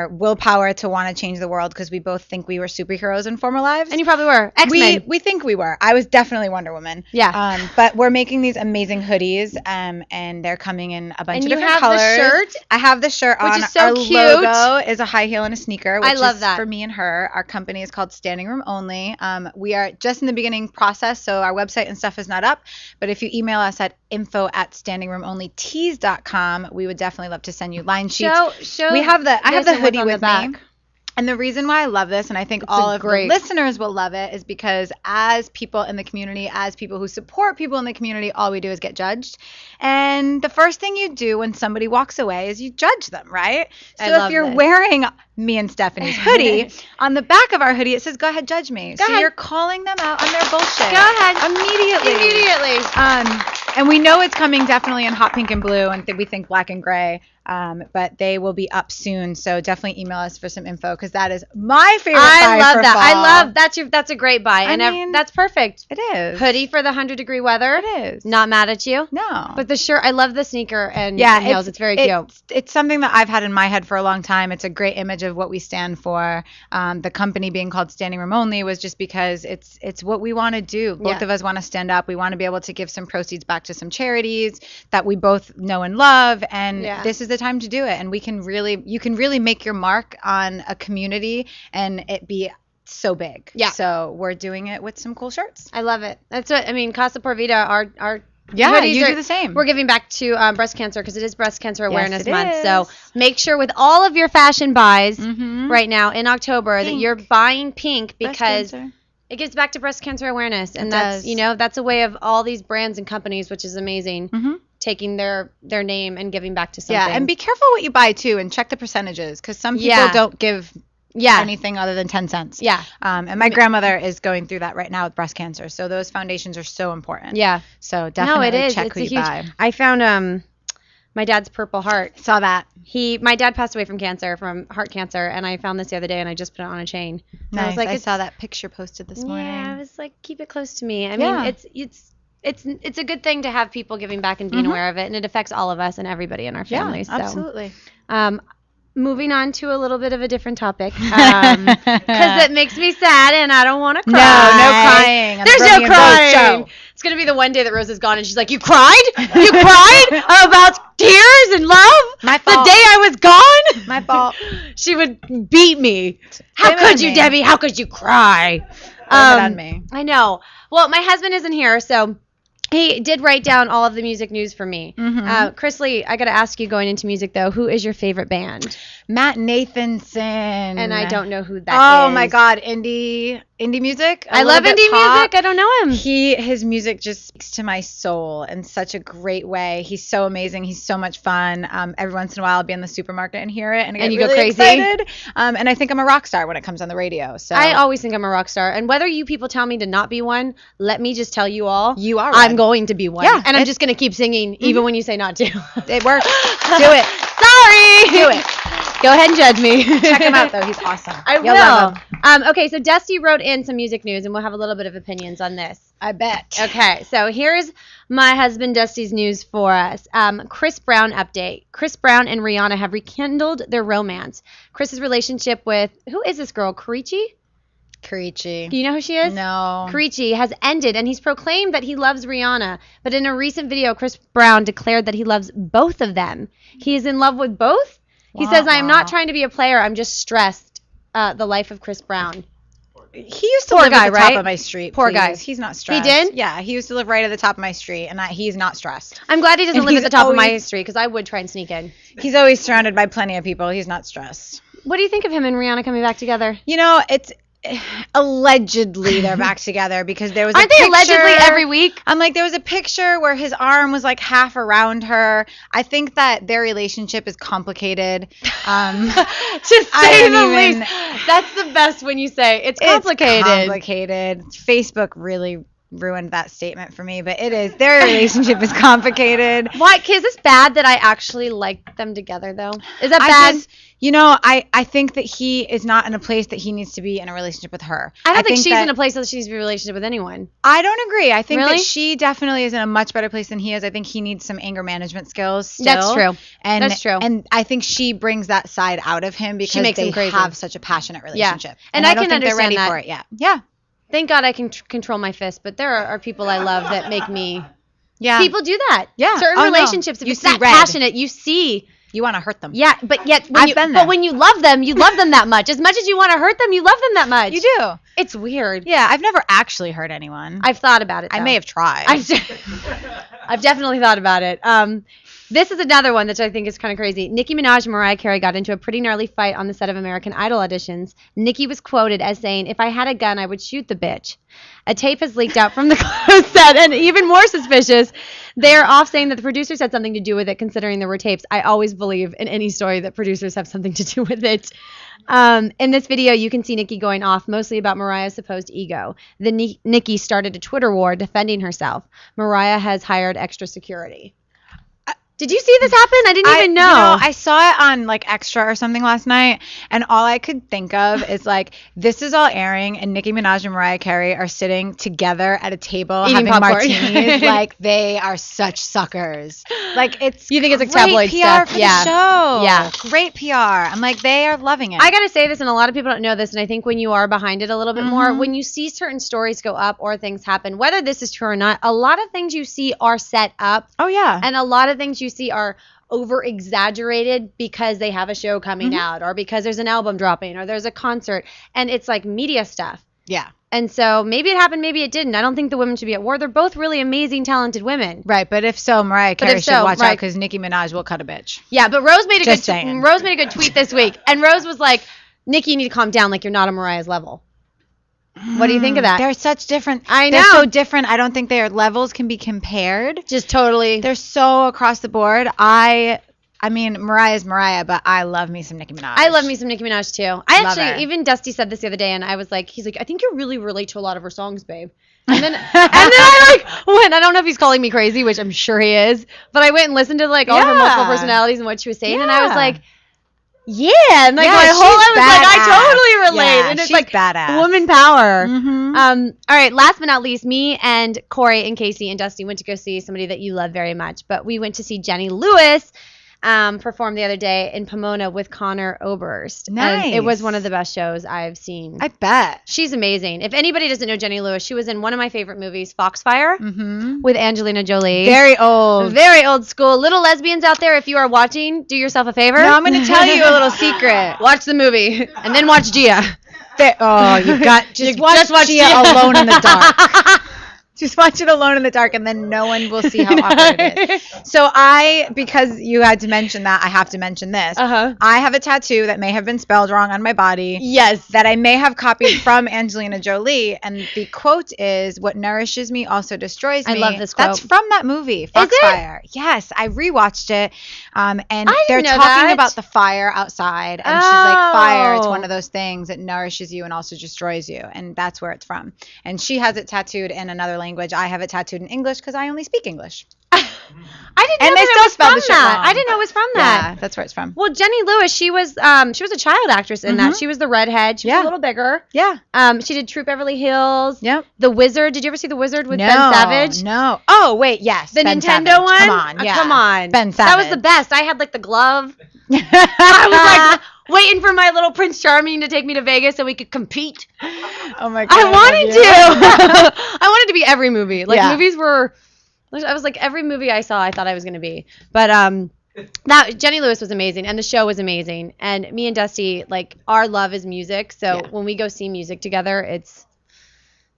willpower to want to change the world because we both think we were superheroes in former lives. And you probably were. X-Men. We think we were. I was definitely Wonder Woman. Yeah. But we're making these amazing hoodies, and they're coming in a bunch And of you different have the colors. shirt? I have the shirt Which on. is so Our cute. logo is a high heel and a sneaker, which I love is that. for me and her. Our company is called Standing Room Only. We are just in the beginning process, so our website and stuff is not up. But if you email us at info@standingroomonlytees.com, we would definitely love to send you line sheets. Show I have the this and what's hoodie on the with back. me. And the reason why I love this, and I think all of the listeners will love it, is because as people in the community, as people who support people in the community, all we do is get judged. And the first thing you do when somebody walks away is you judge them, right? So if you're wearing me and Stephanie's hoodie, on the back of our hoodie it says, "Go ahead, judge me." Go ahead. You're calling them out on their bullshit. Go ahead. Immediately. And we know it's coming definitely in hot pink and blue, and we think black and gray. But they will be up soon, so definitely email us for some info because that is my favorite. I buy love for that. fall. I love that's a great buy, and that's perfect. It is Hoodie for the 100-degree weather. It is. Not mad at you. No. But the shirt, I love the sneaker and heels. It's very cute. cute. It's something that I've had in my head for a long time. It's a great image of what we stand for. The company being called Standing Room Only was just because it's what we want to do. Both of us want to stand up. We want to be able to give some proceeds back to some charities that we both know and love, and this is the time to do it. And you can really make your mark on a community and it be so big. Yeah. So we're doing it with some cool shirts. I love it. That's what I mean. Casa Por Vida, our you do the same. We're giving back to breast cancer because it is Breast Cancer Awareness it Month. is. So make sure with all of your fashion buys right now in October that you're buying pink because it gives back to breast cancer awareness, and that's a way of all these brands and companies, which is amazing. Taking their name and giving back to something. Yeah, and be careful what you buy too, and check the percentages because some people don't give anything other than 10 cents. Yeah. And my grandmother is going through that right now with breast cancer, so those foundations are so important. Yeah. So definitely check it's who a you huge, buy. I found my dad's Purple Heart. Saw that. My dad passed away from heart cancer, and I found this the other day, and I just put it on a chain. Nice. I was like, I saw that picture posted this morning. Yeah, I was like, keep it close to me. I mean, it's a good thing to have people giving back and being aware of it, and it affects all of us and everybody in our family. Yeah, absolutely. Moving on to a little bit of a different topic, because it makes me sad and I don't want to cry. No crying. There's no crying. It's gonna be the one day that Rose is gone and she's like, "You cried? You cried about tears and love? My fault. The day I was gone? My fault." She would beat me. How could you, Debbie? How could you cry? Blame it on me. I know. Well, my husband isn't here, so he did write down all of the music news for me. Chrisley, I got to ask you, going into music, though, who is your favorite band? Matt Nathanson. And I don't know who that is. Oh, my God. Indie music. I love indie music. I don't know him. His music just speaks to my soul in such a great way. He's so amazing. He's so much fun. Every once in a while I'll be in the supermarket and hear it, and I get you really go crazy. excited. And I think I'm a rock star when it comes on the radio. So I always think I'm a rock star. And whether you people tell me to not be one, let me just tell you all. You are I'm going to be one. Yeah, and I'm just going to keep singing even when you say not to. It works. Do it. Sorry. Do it. Go ahead and judge me. Check him out, though. He's awesome. I will. Okay, so Dusty wrote in some music news, and we'll have a little bit of opinions on this. I bet. Okay, so here's my husband Dusty's news for us. Chris Brown update. Chris Brown and Rihanna have rekindled their romance. Chris's relationship with, who is this girl, Karichi? Karichi. Do you know who she is? No. Karichi has ended, and he's proclaimed that he loves Rihanna. But in a recent video, Chris Brown declared that he loves both of them. He is in love with both. He says, "I am not trying to be a player. I'm just stressed." The life of Chris Brown. He used to live at the top of my street. Poor please. guy. He's not stressed. He did? Yeah, he used to live right at the top of my street, and he's not stressed. I'm glad he doesn't And live at he's the top of my always- street, because I would try and sneak in. He's always surrounded by plenty of people. He's not stressed. What do you think of him and Rihanna coming back together? You know, allegedly they're back together because there was Aren't they allegedly every week? I'm like, there was a picture where his arm was like half around her. I think that their relationship is complicated. To say the least. That's the best when you say it's complicated. It's complicated. Facebook really ruined that statement for me, but it is. Their relationship is complicated. Why? Is this bad that I actually like them together, though? Is that bad? I think that he is not in a place that he needs to be in a relationship with her. I don't think she's in a place that she needs to be in a relationship with anyone. I don't agree. I think Really? that she definitely is in a much better place than he is. I think he needs some anger management skills still. That's true. That's true. And I think she brings that side out of him because makes they him crazy. have such a passionate relationship. And I I don't can think they're ready understand for that. it yet. Yeah. Thank God I can control my fist, but there are people I love that make me. Yeah. People do that. Yeah. Certain Oh, no. relationships, if You it's see that red. passionate, you see. You want to hurt them. Yeah, but yet I've been there. But when you love them that much. As much as you want to hurt them, you love them that much. You do. It's weird. Yeah, I've never actually hurt anyone. I've thought about it. I though. may have tried. I've definitely thought about it. This is another one that I think is kind of crazy. Nicki Minaj and Mariah Carey got into a pretty gnarly fight on the set of American Idol auditions. Nicki was quoted as saying, "If I had a gun, I would shoot the bitch." A tape has leaked out from the set, and even more suspicious, they are off saying that the producers had something to do with it, considering there were tapes. I always believe in any story that producers have something to do with it. In this video, you can see Nicki going off, mostly about Mariah's supposed ego. Then Nicki started a Twitter war defending herself. Mariah has hired extra security. Did you see this happen? I didn't even know. I saw it on like Extra or something last night, and all I could think of is like, this is all airing, and Nicki Minaj and Mariah Carey are sitting together at a table Eating having popcorn. martinis. Like, they are such suckers. Like, it's You think it's like great tabloid PR stuff. for Yeah. the show. Yeah. Great PR. I'm like, they are loving it. I gotta say this, and a lot of people don't know this, and I think when you are behind it a little bit more, when you see certain stories go up or things happen, whether this is true or not, a lot of things you see are set up, Oh yeah. and a lot of things you see are over exaggerated because they have a show coming out, or because there's an album dropping, or there's a concert, and it's like media stuff. Yeah. And so maybe it happened, maybe it didn't. I don't think the women should be at war. They're both really amazing, talented women. Right, but if so, Mariah Carey if should so, watch out right. because Nicki Minaj will cut a bitch. Yeah, but Rose made a Just saying. Rose made a good tweet this week, and Rose was like, "Nikki, you need to calm down. Like, you're not on Mariah's level." What do you think of that? They're such different. I They're know. so different. I don't think their levels can be compared. Just totally. They're so across the board. I mean, Mariah's Mariah, but I love me some Nicki Minaj. I love me some Nicki Minaj too. Love Actually, her. even Dusty said this the other day, and I was like, he's like, "I think you really relate to a lot of her songs, babe." And then, I like went. I don't know if he's calling me crazy, which I'm sure he is, but I went and listened to like all her multiple Yeah. personalities and what she was saying, and I was Yeah. like, "Yeah," and like Yeah, my whole, I was like, badass. "I totally relate," Yeah, and it's she's like badass. woman power. Mhm. All right, last but not least, me and Corey and Casey and Dusty went to go see somebody that you love very much, but we went to see Jenny Lewis perform the other day in Pomona with Connor Oberst. And Nice. it was one of the best shows I've seen. I bet. She's amazing. If anybody doesn't know Jenny Lewis, she was in one of my favorite movies, Foxfire, Mm-hmm. with Angelina Jolie. Very old. Very old school. Little lesbians out there, if you are watching, do yourself a favor. No, I'm going to tell you a little secret. Watch the movie and then watch Gia. Oh, you got just watch Gia alone in the dark. Just watch it alone in the dark, and then no one will see how awkward it is. So because you had to mention that, I have to mention this. Uh-huh. I have a tattoo that may have been spelled wrong on my body. Yes. That I may have copied from Angelina Jolie, and the quote is, "What nourishes me also destroys I me." love this That's quote. from that movie, Foxfire. Yes, I rewatched it, and they're know talking that. about the fire outside, and she's like, "Fire, it's Oh. one of those things that nourishes you and also destroys you," and that's where it's from. And she has it tattooed in another language. I have it tattooed in English because I only speak English. I didn't know And they that still it was spelled from the shit that. wrong. I didn't know it was from that. Yeah, that's where it's from. Well, Jenny Lewis, she was a child actress in that. She was the redhead. She was Yeah. a little bigger. Yeah. She did Troop Beverly Hills. Yep. The Wizard. Did you ever see The Wizard with No, Ben Savage? No. Oh, wait, yes. The Ben Nintendo Savage. one? Come on, yeah. Come on. Ben That was the Savage. best. I had like the glove. I was like waiting for my little Prince Charming to take me to Vegas so we could compete. Oh my God. I wanted love you. to. I wanted to be every movie. Like Yeah. movies were. I was like every movie I saw, I thought I was gonna be. But that Jenny Lewis was amazing, and the show was amazing. And me and Dusty, like our love is music. So Yeah. when we go see music together, it's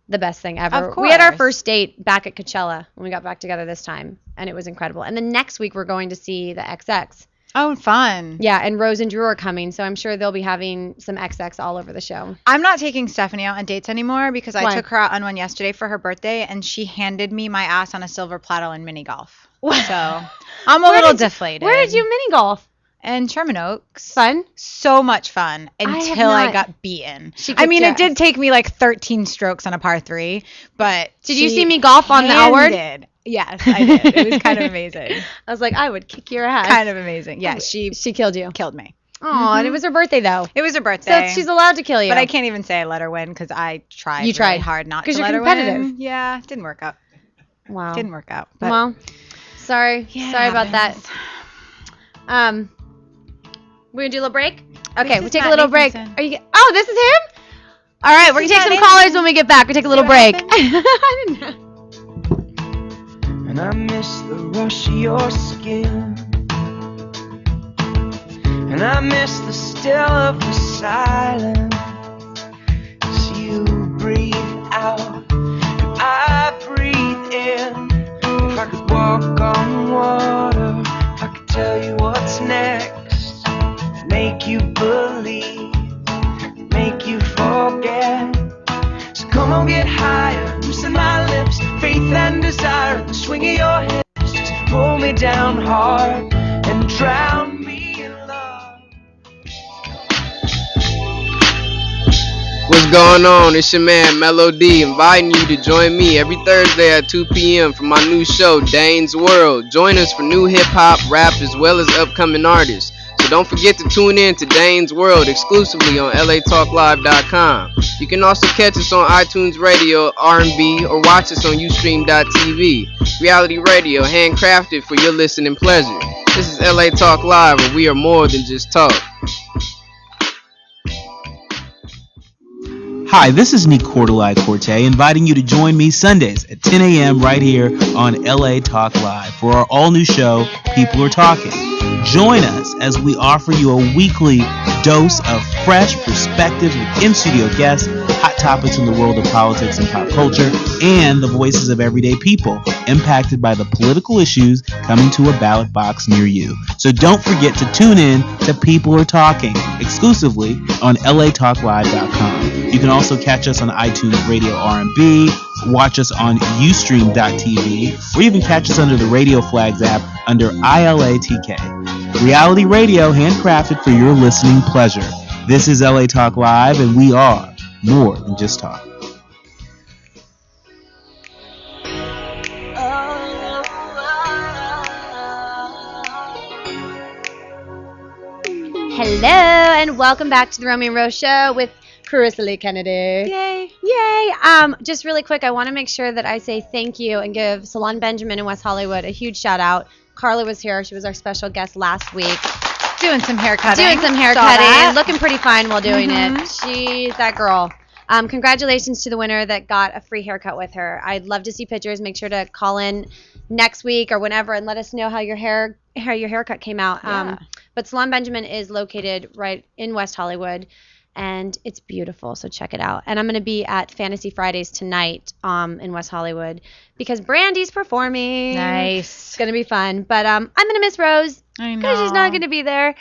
the best thing ever. Of We had our course. first date back at Coachella when we got back together this time, and it was incredible. And the next week we're going to see the XX. Oh, fun. Yeah, and Rose and Drew are coming, so I'm sure they'll be having some XX all over the show. I'm not taking Stephanie out on dates anymore because Why? I took her out on one yesterday for her birthday, and she handed me my ass on a silver platter in mini golf. So I'm a little deflated. Where did you mini golf? In Sherman Oaks. Fun? So much fun until I got beaten. It did take me like 13 strokes on a par 3, but did you see me golf on the L-word? Yes, I did. It was kind of amazing. I was like, I would kick your ass. Kind of amazing. Yeah, she killed you. Killed me. Oh, and it was her birthday though. It was her birthday. So she's allowed to kill you. But I can't even say I let her win because I tried. You tried really hard not to you're let her competitive. win. Yeah, didn't work out. Wow. Didn't work out. But well, sorry about that. We're gonna do a little break. Okay, we'll take a little break. Are you? Oh, this is him. All right, we're gonna take some callers when we get back. We'll take a little break. And I miss the rush of your skin. And I miss the still of the silence. As you breathe out, and I breathe in. If I could walk on water, if I could tell you what's next, make you believe, make you forget. So come on, get higher, loosen my lips, faith and desire. The swing of your hips, just pull me down hard and drown me in love. What's going on? It's your man Melody, inviting you to join me every Thursday at 2 p.m. for my new show, Dane's World. Join us for new hip-hop, rap, as well as upcoming artists. So don't forget to tune in to Dane's World exclusively on latalklive.com. You can also catch us on iTunes Radio, R&B, or watch us on Ustream.tv. Reality radio, handcrafted for your listening pleasure. This is LA Talk Live, where we are more than just talk. Hi, this is Nick Cordelai Corte, inviting you to join me Sundays at 10 a.m. right here on LA Talk Live for our all-new show, People Are Talking. Join us as we offer you a weekly dose of fresh perspectives with in-studio guests, hot topics in the world of politics and pop culture, and the voices of everyday people impacted by the political issues coming to a ballot box near you. So don't forget to tune in to People Are Talking exclusively on latalklive.com. You can also catch us on iTunes Radio R&B, watch us on Ustream.tv, or even catch us under the Radio Flags app under ILATK. Reality radio handcrafted for your listening pleasure. This is LA Talk Live, and we are more than just talk. Hello, and welcome back to the Romi and Rose Show with Carissa Lee Kennedy. Yay. Yay. Just really quick, I want to make sure that I say thank you and give Salon Benjamin in West Hollywood a huge shout out. Carla was here. She was our special guest last week. Doing some hair cutting. Looking pretty fine while doing it. She's that girl. Congratulations to the winner that got a free haircut with her. I'd love to see pictures. Make sure to call in next week or whenever and let us know how your haircut came out. Yeah. But Salon Benjamin is located right in West Hollywood, and it's beautiful, so check it out. And I'm going to be at Fantasy Fridays tonight in West Hollywood because Brandy's performing. Nice. It's going to be fun. But I'm going to miss Rose because she's not going to be there.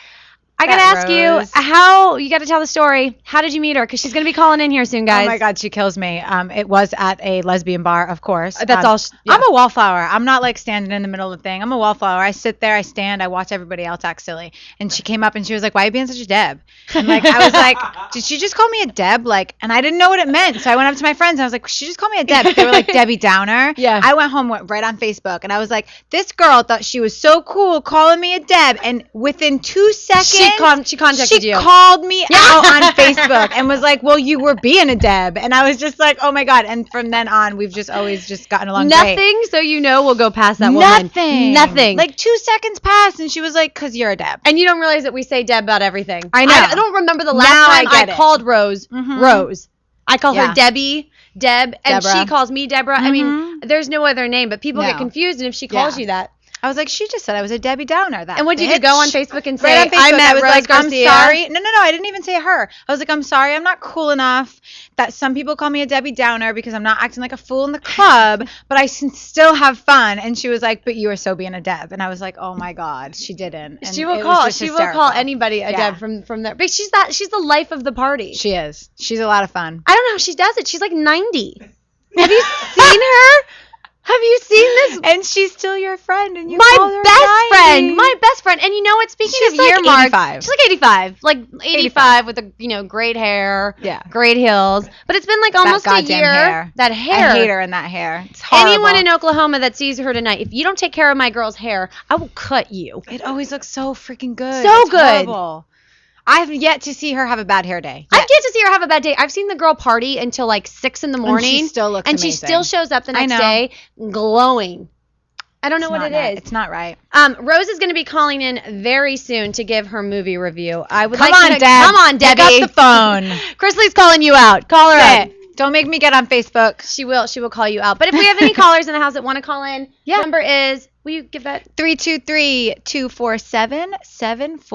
I got to ask you, you got to tell the story. How did you meet her? Because she's going to be calling in here soon, guys. Oh, my God, she kills me. It was at a lesbian bar, of course. That's all. I'm a wallflower. I'm not like standing in the middle of the thing. I'm a wallflower. I sit there, I stand, I watch everybody else act silly. And she came up and she was like, why are you being such a Deb? And like, I was like, did she just call me a Deb? Like, and I didn't know what it meant. So I went up to my friends and I was like, she just called me a Deb. They were like, Debbie Downer. Yeah. I went home, went right on Facebook, and I was like, this girl thought she was so cool calling me a Deb. And within 2 seconds, she contacted you. She called me out on Facebook and was like, well, you were being a Deb. And I was just like, oh my God. And from then on, we've just always just gotten along Nothing, great. so you know we'll go past that woman. Nothing. Like 2 seconds passed and she was like, because you're a Deb. And you don't realize that we say Deb about everything. I know. I don't remember the last time I called Rose Rose. I call her Debbie, Deb, and Deborah. she calls me Deborah. I mean, there's no other name, but people get confused, and if she calls you that. I was like, she just said I was a Debbie Downer. That And what did you bitch. go on Facebook and say? Right on Facebook, I met was Rose like, Garcia. I'm sorry. No, I didn't even say her. I was like, I'm sorry, I'm not cool enough. That some people call me a Debbie Downer because I'm not acting like a fool in the club, but I still have fun. And she was like, but you are so being a Deb. And I was like, oh my God, she didn't. And She will it was call. just She will hysterical. call anybody a Yeah. Deb from there. But she's the life of the party. She is. She's a lot of fun. I don't know how she does it. She's like 90. Have you seen her? Have you seen this? And she's still your friend, and you call My her best 90. friend. My best friend. And you know what? Speaking She's of like year marks, 85. she's like 85. Like 85 with the great hair. Yeah. Great heels. But it's been like almost a goddamn year. hair. That hair. I hate her in that hair. It's horrible. Anyone in Oklahoma that sees her tonight, if you don't take care of my girl's hair, I will cut you. It always looks so freaking good. So It's good. horrible. I have yet to see her have a bad hair day. I've yet to see her have a bad day. I've seen the girl party until like 6 in the morning. she still looks and she amazing. still shows up the I next know. day glowing. I don't know It's what not it right. is. It's not right. Rose is going to be calling in very soon to give her movie review. I would Come like on, you to Deb. come on, Pick Debbie. up the phone. Chrisley's calling you out. Call her Yeah. up. Don't make me get on Facebook. She will call you out. But if we have any callers in the house that want to call in, number is, will you give that?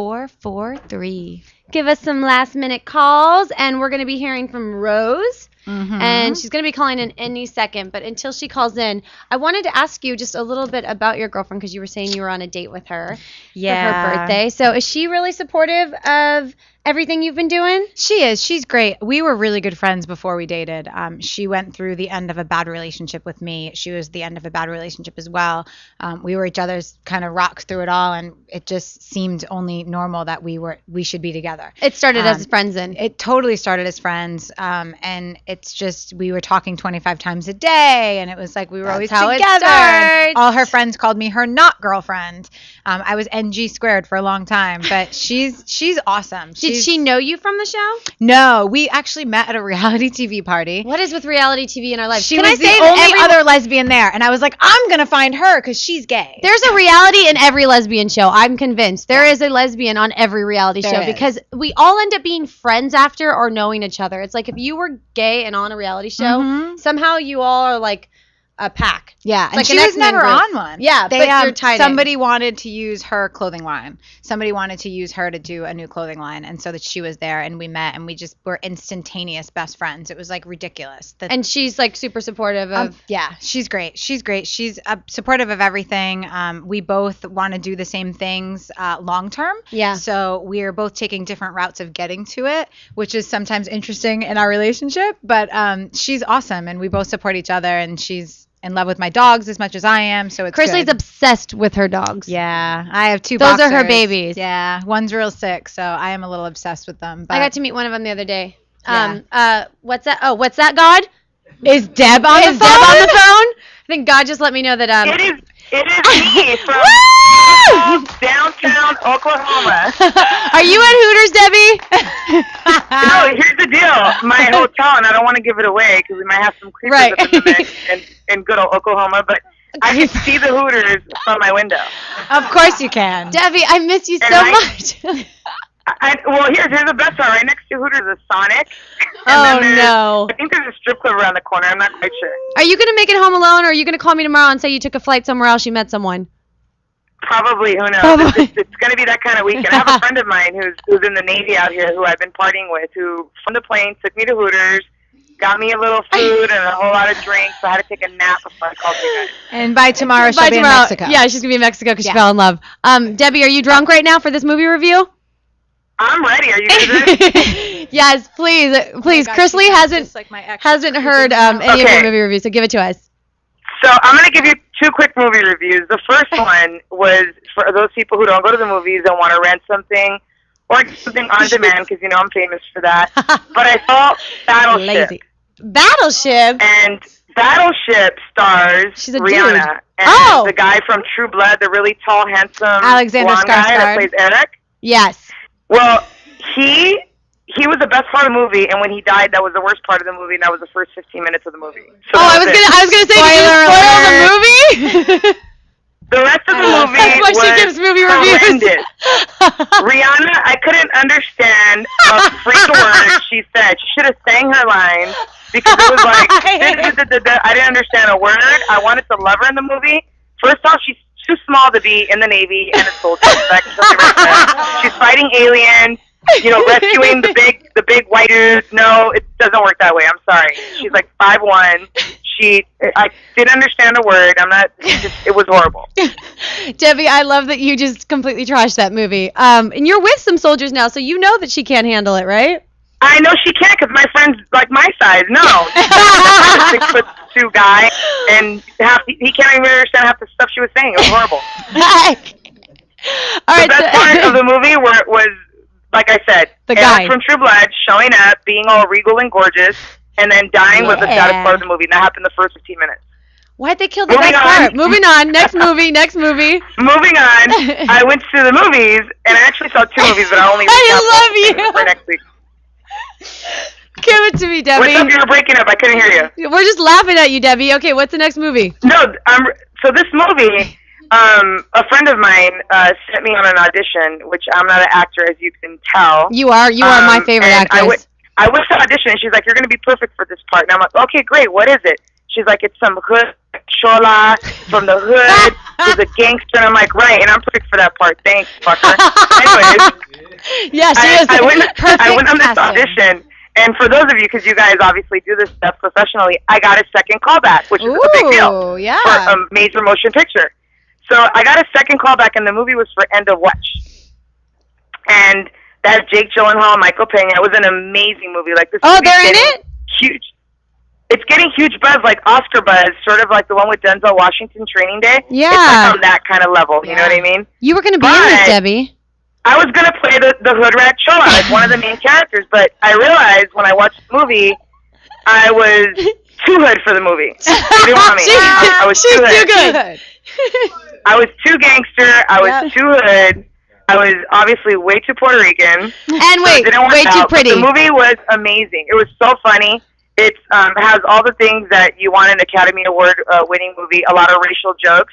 323-247-7443. Give us some last minute calls, and we're going to be hearing from Rose. Mm-hmm. And she's going to be calling in any second. But until she calls in, I wanted to ask you just a little bit about your girlfriend, because you were saying you were on a date with her for her birthday. So is she really supportive of everything you've been doing? She is. She's great. We were really good friends before we dated. She went through the end of a bad relationship with me. She was the end of a bad relationship as well. We were each other's kind of rocks through it all, and it just seemed only normal that we should be together. It started as friends then. It totally started as friends, and it's just we were talking 25 times a day, and it was like we were always how it together. And starts. all her friends called me her not girlfriend. I was NG squared for a long time, but she's awesome. Did she know you from the show? No, we actually met at a reality TV party. What is with reality TV in our lives? She Can was I say the that only other lesbian there, and I was like, I'm gonna find her because she's gay. There's a reality in every lesbian show. I'm convinced there is a lesbian on every reality There show is. because we all end up being friends after or knowing each other. It's like if you were gay and on a reality show, somehow you all are like a pack. Yeah, It's and like she an was X-Men never group. on one. Yeah, they, but you're tied in. somebody wanted to use her clothing line. Somebody wanted to use her to do a new clothing line, and so that she was there, and we met, and we just were instantaneous best friends. It was like ridiculous. And she's like super supportive of. Yeah, she's great. She's great. She's supportive of everything. We both want to do the same things long term. Yeah. So we're both taking different routes of getting to it, which is sometimes interesting in our relationship. But she's awesome, and we both support each other, and she's in love with my dogs as much as I am, so it's Chrisley's good. obsessed with her dogs. Yeah, I have two Those are her boxers. babies. Yeah, one's real sick, so I am a little obsessed with them. But I got to meet one of them the other day. Yeah. What's that? Oh, what's that, God? Is Deb on Is the phone? Deb on the phone? I think God just let me know that. It is me from downtown Oklahoma. Are you at Hooters, Debbie? No, here's the deal. My hotel, and I don't want to give it away because we might have some creepers Right. up in the mix in good old Oklahoma, but I can see the Hooters from my window. Of course you can. Debbie, I miss you so much. Well, here's the best one. Right next to Hooters is Sonic. Oh, no. I think there's a strip club around the corner. I'm not quite sure. Are you going to make it home alone, or are you going to call me tomorrow and say you took a flight somewhere else, you met someone? Probably, who knows? It's going to be that kind of weekend. I have a friend of mine who's in the Navy out here who I've been partying with, who from the plane took me to Hooters, got me a little food and a whole lot of drinks. So I had to take a nap before I called you guys. And by tomorrow, she'll be in Mexico. Yeah, she's going to be in Mexico because she fell in love. Debbie, are you drunk right now for this movie review? I'm ready. Are you ready? Yes, please. Please. Chrisley hasn't heard any of your movie reviews, so give it to us. So I'm going to give you two quick movie reviews. The first one was for those people who don't go to the movies and want to rent something or get something on demand, because you know I'm famous for that. But I saw Battleship. Battleship? And Battleship stars She's a Rihanna dude. and the guy from True Blood, the really tall, handsome Alexander blonde guy that Skarsgård. plays Eric. Yes. Well, he was the best part of the movie, and when he died, that was the worst part of the movie, and that was the first 15 minutes of the movie. So I was gonna say, did you spoil the movie? The rest of the movie That's why she was gives movie reviews. horrendous. Rihanna, I couldn't understand a freak word she said. She should have sang her line, because it was like, I didn't understand a word. I wanted to love her in the movie. First off, too small to be in the Navy and a soldier. She's fighting aliens, rescuing the big white dudes. No, it doesn't work that way. I'm sorry. She's like 5'1". I didn't understand a word. It was horrible. Debbie, I love that you just completely trashed that movie. And you're with some soldiers now, so you know that she can't handle it, right? I know she can't because my friend's like my size. No. She's a 6'2" guy, and he can't even understand half the stuff she was saying. It was horrible. All right, the best part of the movie was, like I said, the guy from True Blood showing up, being all regal and gorgeous, and then dying was the saddest part of the movie. And that happened the first 15 minutes. Why'd they kill the best part? Moving on. Next movie. Moving on. I went to the movies, and I actually saw 2 movies, but I only I love you. For next week. Give it to me, Debbie. What's up? You were breaking up. I couldn't hear you. We're just laughing at you, Debbie. Okay, what's the next movie? No, so this movie, a friend of mine sent me on an audition, which I'm not an actor, as you can tell. You are my favorite actress. I went to audition, and she's like, "You're going to be perfect for this part." And I'm like, "Okay, great. What is it?" She's like, "It's some hood chola from the hood. He's a gangster." And I'm like, "Right." And I'm perfect for that part. Thanks, fucker. Anyways, yeah, she is. I went on this audition, and for those of you, because you guys obviously do this stuff professionally, I got a second callback, which is a big deal for a major motion picture. So I got a second callback, and the movie was for End of Watch. And that's Jake Gyllenhaal, Michael Pena. It was an amazing movie. Like this. Oh, they're in it? Huge. It's getting huge buzz, like Oscar buzz, sort of like the one with Denzel Washington, Training Day. Yeah. It's like on that kind of level. You know what I mean? You were going to be in this, Debbie. I was going to play the hood rat chola, like one of the main characters, but I realized when I watched the movie, I was too hood for the movie. They didn't want me. I was too good. I was too gangster. I was too hood. I was obviously way too Puerto Rican. And way too pretty. But the movie was amazing. It was so funny. It has all the things that you want in an Academy Award winning movie. A lot of racial jokes.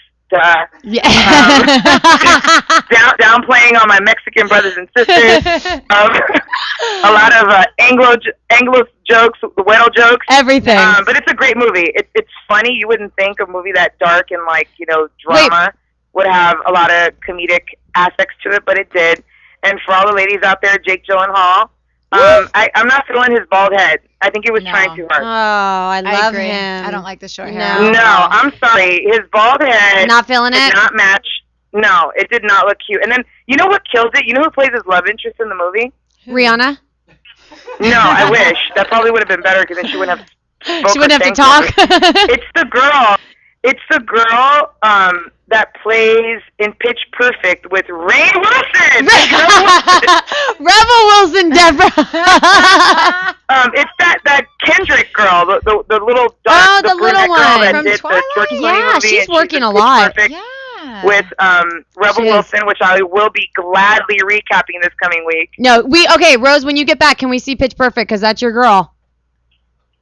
Downplaying on my Mexican brothers and sisters. A lot of Anglo jokes, the Weddle jokes. Everything. But it's a great movie. It's funny. You wouldn't think a movie that dark and drama would have a lot of comedic aspects to it, but it did. And for all the ladies out there, Jake Gyllenhaal, I'm not feeling his bald head. I think he was trying too hard. Oh, I love agree. him. I don't like the short hair. No, I'm sorry. His bald head not feeling did not match. No, it did not look cute. And then, you know what kills it? You know who plays his love interest in the movie? Rihanna? No, I wish. That probably would have been better because then she wouldn't have She wouldn't have to talk. It's the girl. It's the girl that plays in Pitch Perfect with Rainn Wilson. Rebel Wilson, Deborah. It's that Kendrick girl, the little dark, oh, the little girl one that from did Twilight. the George Clooney movie, she's working a lot. Yeah. With Rebel Wilson, which I will be gladly recapping this coming week. No, okay, Rose. When you get back, can we see Pitch Perfect? Because that's your girl.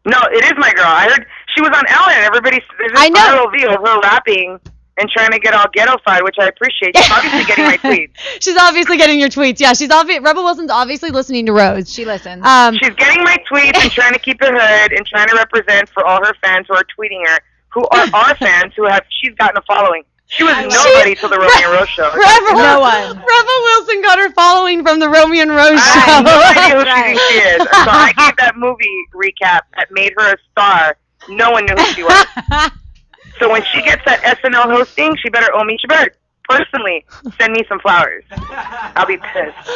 No, it is my girl. I heard she was on Ellen. There's this viral video of her rapping and trying to get all ghetto-fied, which I appreciate. She's obviously getting my tweets. She's obviously getting your tweets. Yeah, Rebel Wilson's obviously listening to Rose. She listens. She's getting my tweets and trying to keep it hood and trying to represent for all her fans who are tweeting her, who are our fans she's gotten a following. She was nobody till the Romi and Rose show. No one. Rebel Wilson got her following from the Romi and Rose show. I have no idea who she thinks she is. So I gave that movie recap that made her a star. No one knew who she was. So when she gets that SNL hosting, she better owe me. She better personally send me some flowers. I'll be pissed.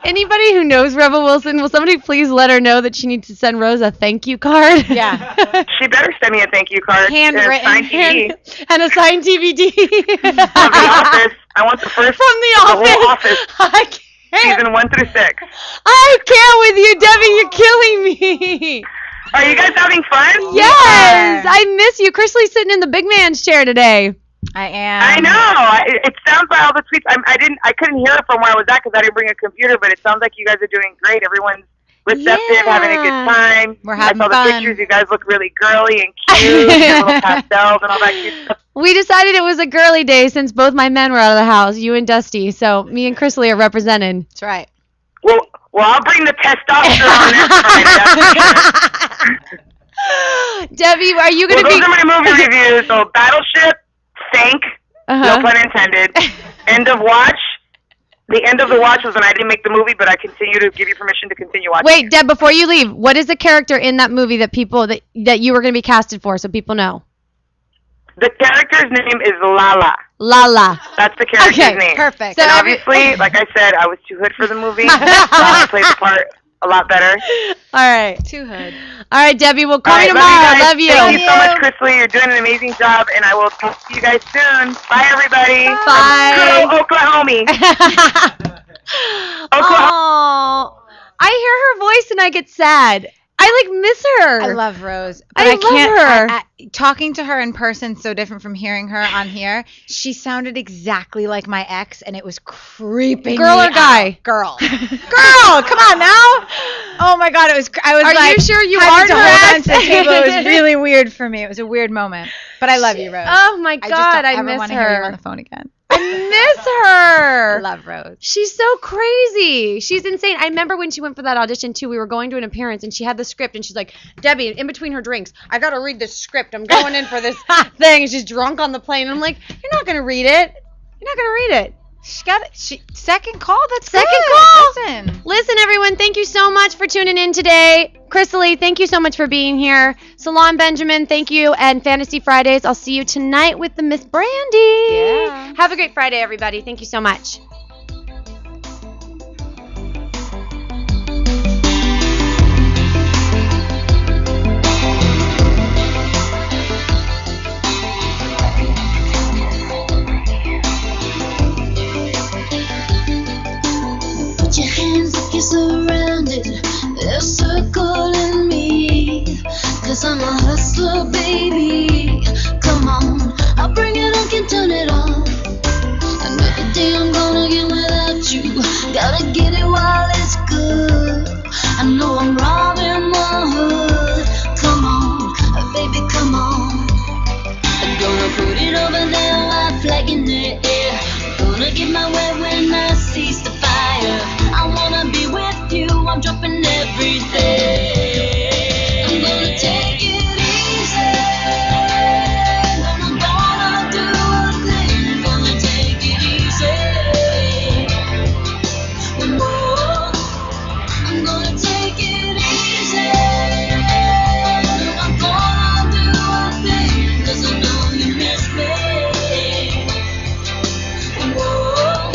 Anybody who knows Rebel Wilson, will somebody please let her know that she needs to send Rose a thank you card? Yeah. She better send me a thank you card. Handwritten. And a signed DVD. From The Office. I want the first. From The Office. The whole Office. I can't. Season 1 through 6. I can't with you, Debbie. You're killing me. Are you guys having fun? Yes. I miss you. Chrisley's sitting in the big man's chair today. I am. I know. It sounds by all the tweets. I couldn't hear it from where I was at because I didn't bring a computer. But it sounds like you guys are doing great. Everyone's receptive, having a good time. We're having fun. I saw the pictures. You guys look really girly and cute. Little pastels and all that cute stuff. We decided it was a girly day since both my men were out of the house, you and Dusty. So me and Chrisley are represented. That's right. Well, I'll bring the testosterone next time. Debbie, are you going to be... Those are my movie reviews. So Battleship, Thank, No pun intended. End of watch. The end of the watch was when I didn't make the movie, but I continue to give you permission to continue watching. Wait, Deb, before you leave, what is the character in that movie that you were going to be casted for, so people know? The character's name is Lala. Lala. That's the character's name. Perfect. And obviously, like I said, I was too hood for the movie. I played the part a lot better. All right. Too hood. All right, Debbie, we'll call All right, you tomorrow. Love you. Love you. Thank you so much, Chrisley. You're doing an amazing job, and I will talk to you guys soon. Bye, everybody. Bye. From Oklahoma. Oh, I hear her voice and I get sad. I miss her. I love Rose. But I love her. Talking to her in person, so different from hearing her on here. She sounded exactly like my ex, and it was creeping. Girl me or guy? Out. Girl. Girl. Come on now. Oh my God, I was Are like, you sure you having aren't to her hold on ex? to the table. It was really weird for me. It was a weird moment. But I love you, Rose. Oh my God, I I just don't ever miss want to hear you her. on the phone again. I miss her. I love Rose. She's so crazy. She's insane. I remember when she went for that audition too. We were going to an appearance and she had the script and she's like, Debbie, in between her drinks, I got to read this script. I'm going in for this thing. And she's drunk on the plane. I'm like, you're not going to read it. You're not going to read it. Second call. That's second good. call. Listen, everyone. Thank you so much for tuning in today. Chrisley, thank you so much for being here. Salon Benjamin, thank you. And Fantasy Fridays, I'll see you tonight with the Miss Brandy. Yeah. Have a great Friday, everybody. Thank you so much. Put your hands like you're surrounded. They're circling me. Cause I'm a hustler, baby. Come on, I'll bring it on, can turn it off. Another day I'm gonna get without you. Gotta get it while it's good. I know I'm robbing my hood. Come on, baby, come on. I'm gonna put it over there, white flag in the air. Gonna get my way when I cease the fire. I wanna be with you, I'm dropping everything. I'm gonna take it easy. I'm gonna do a thing. Gonna take it easy. Whoa. I'm gonna take it easy. I'm gonna do a thing. 'Cause I know you miss me. Whoa.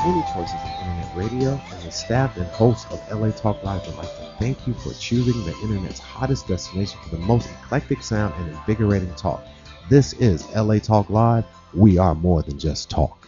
many choices in internet radio, and the staff and host of LA Talk Live would like to thank you for choosing the internet's hottest destination for the most eclectic sound and invigorating talk. This is LA Talk Live. We are more than just talk.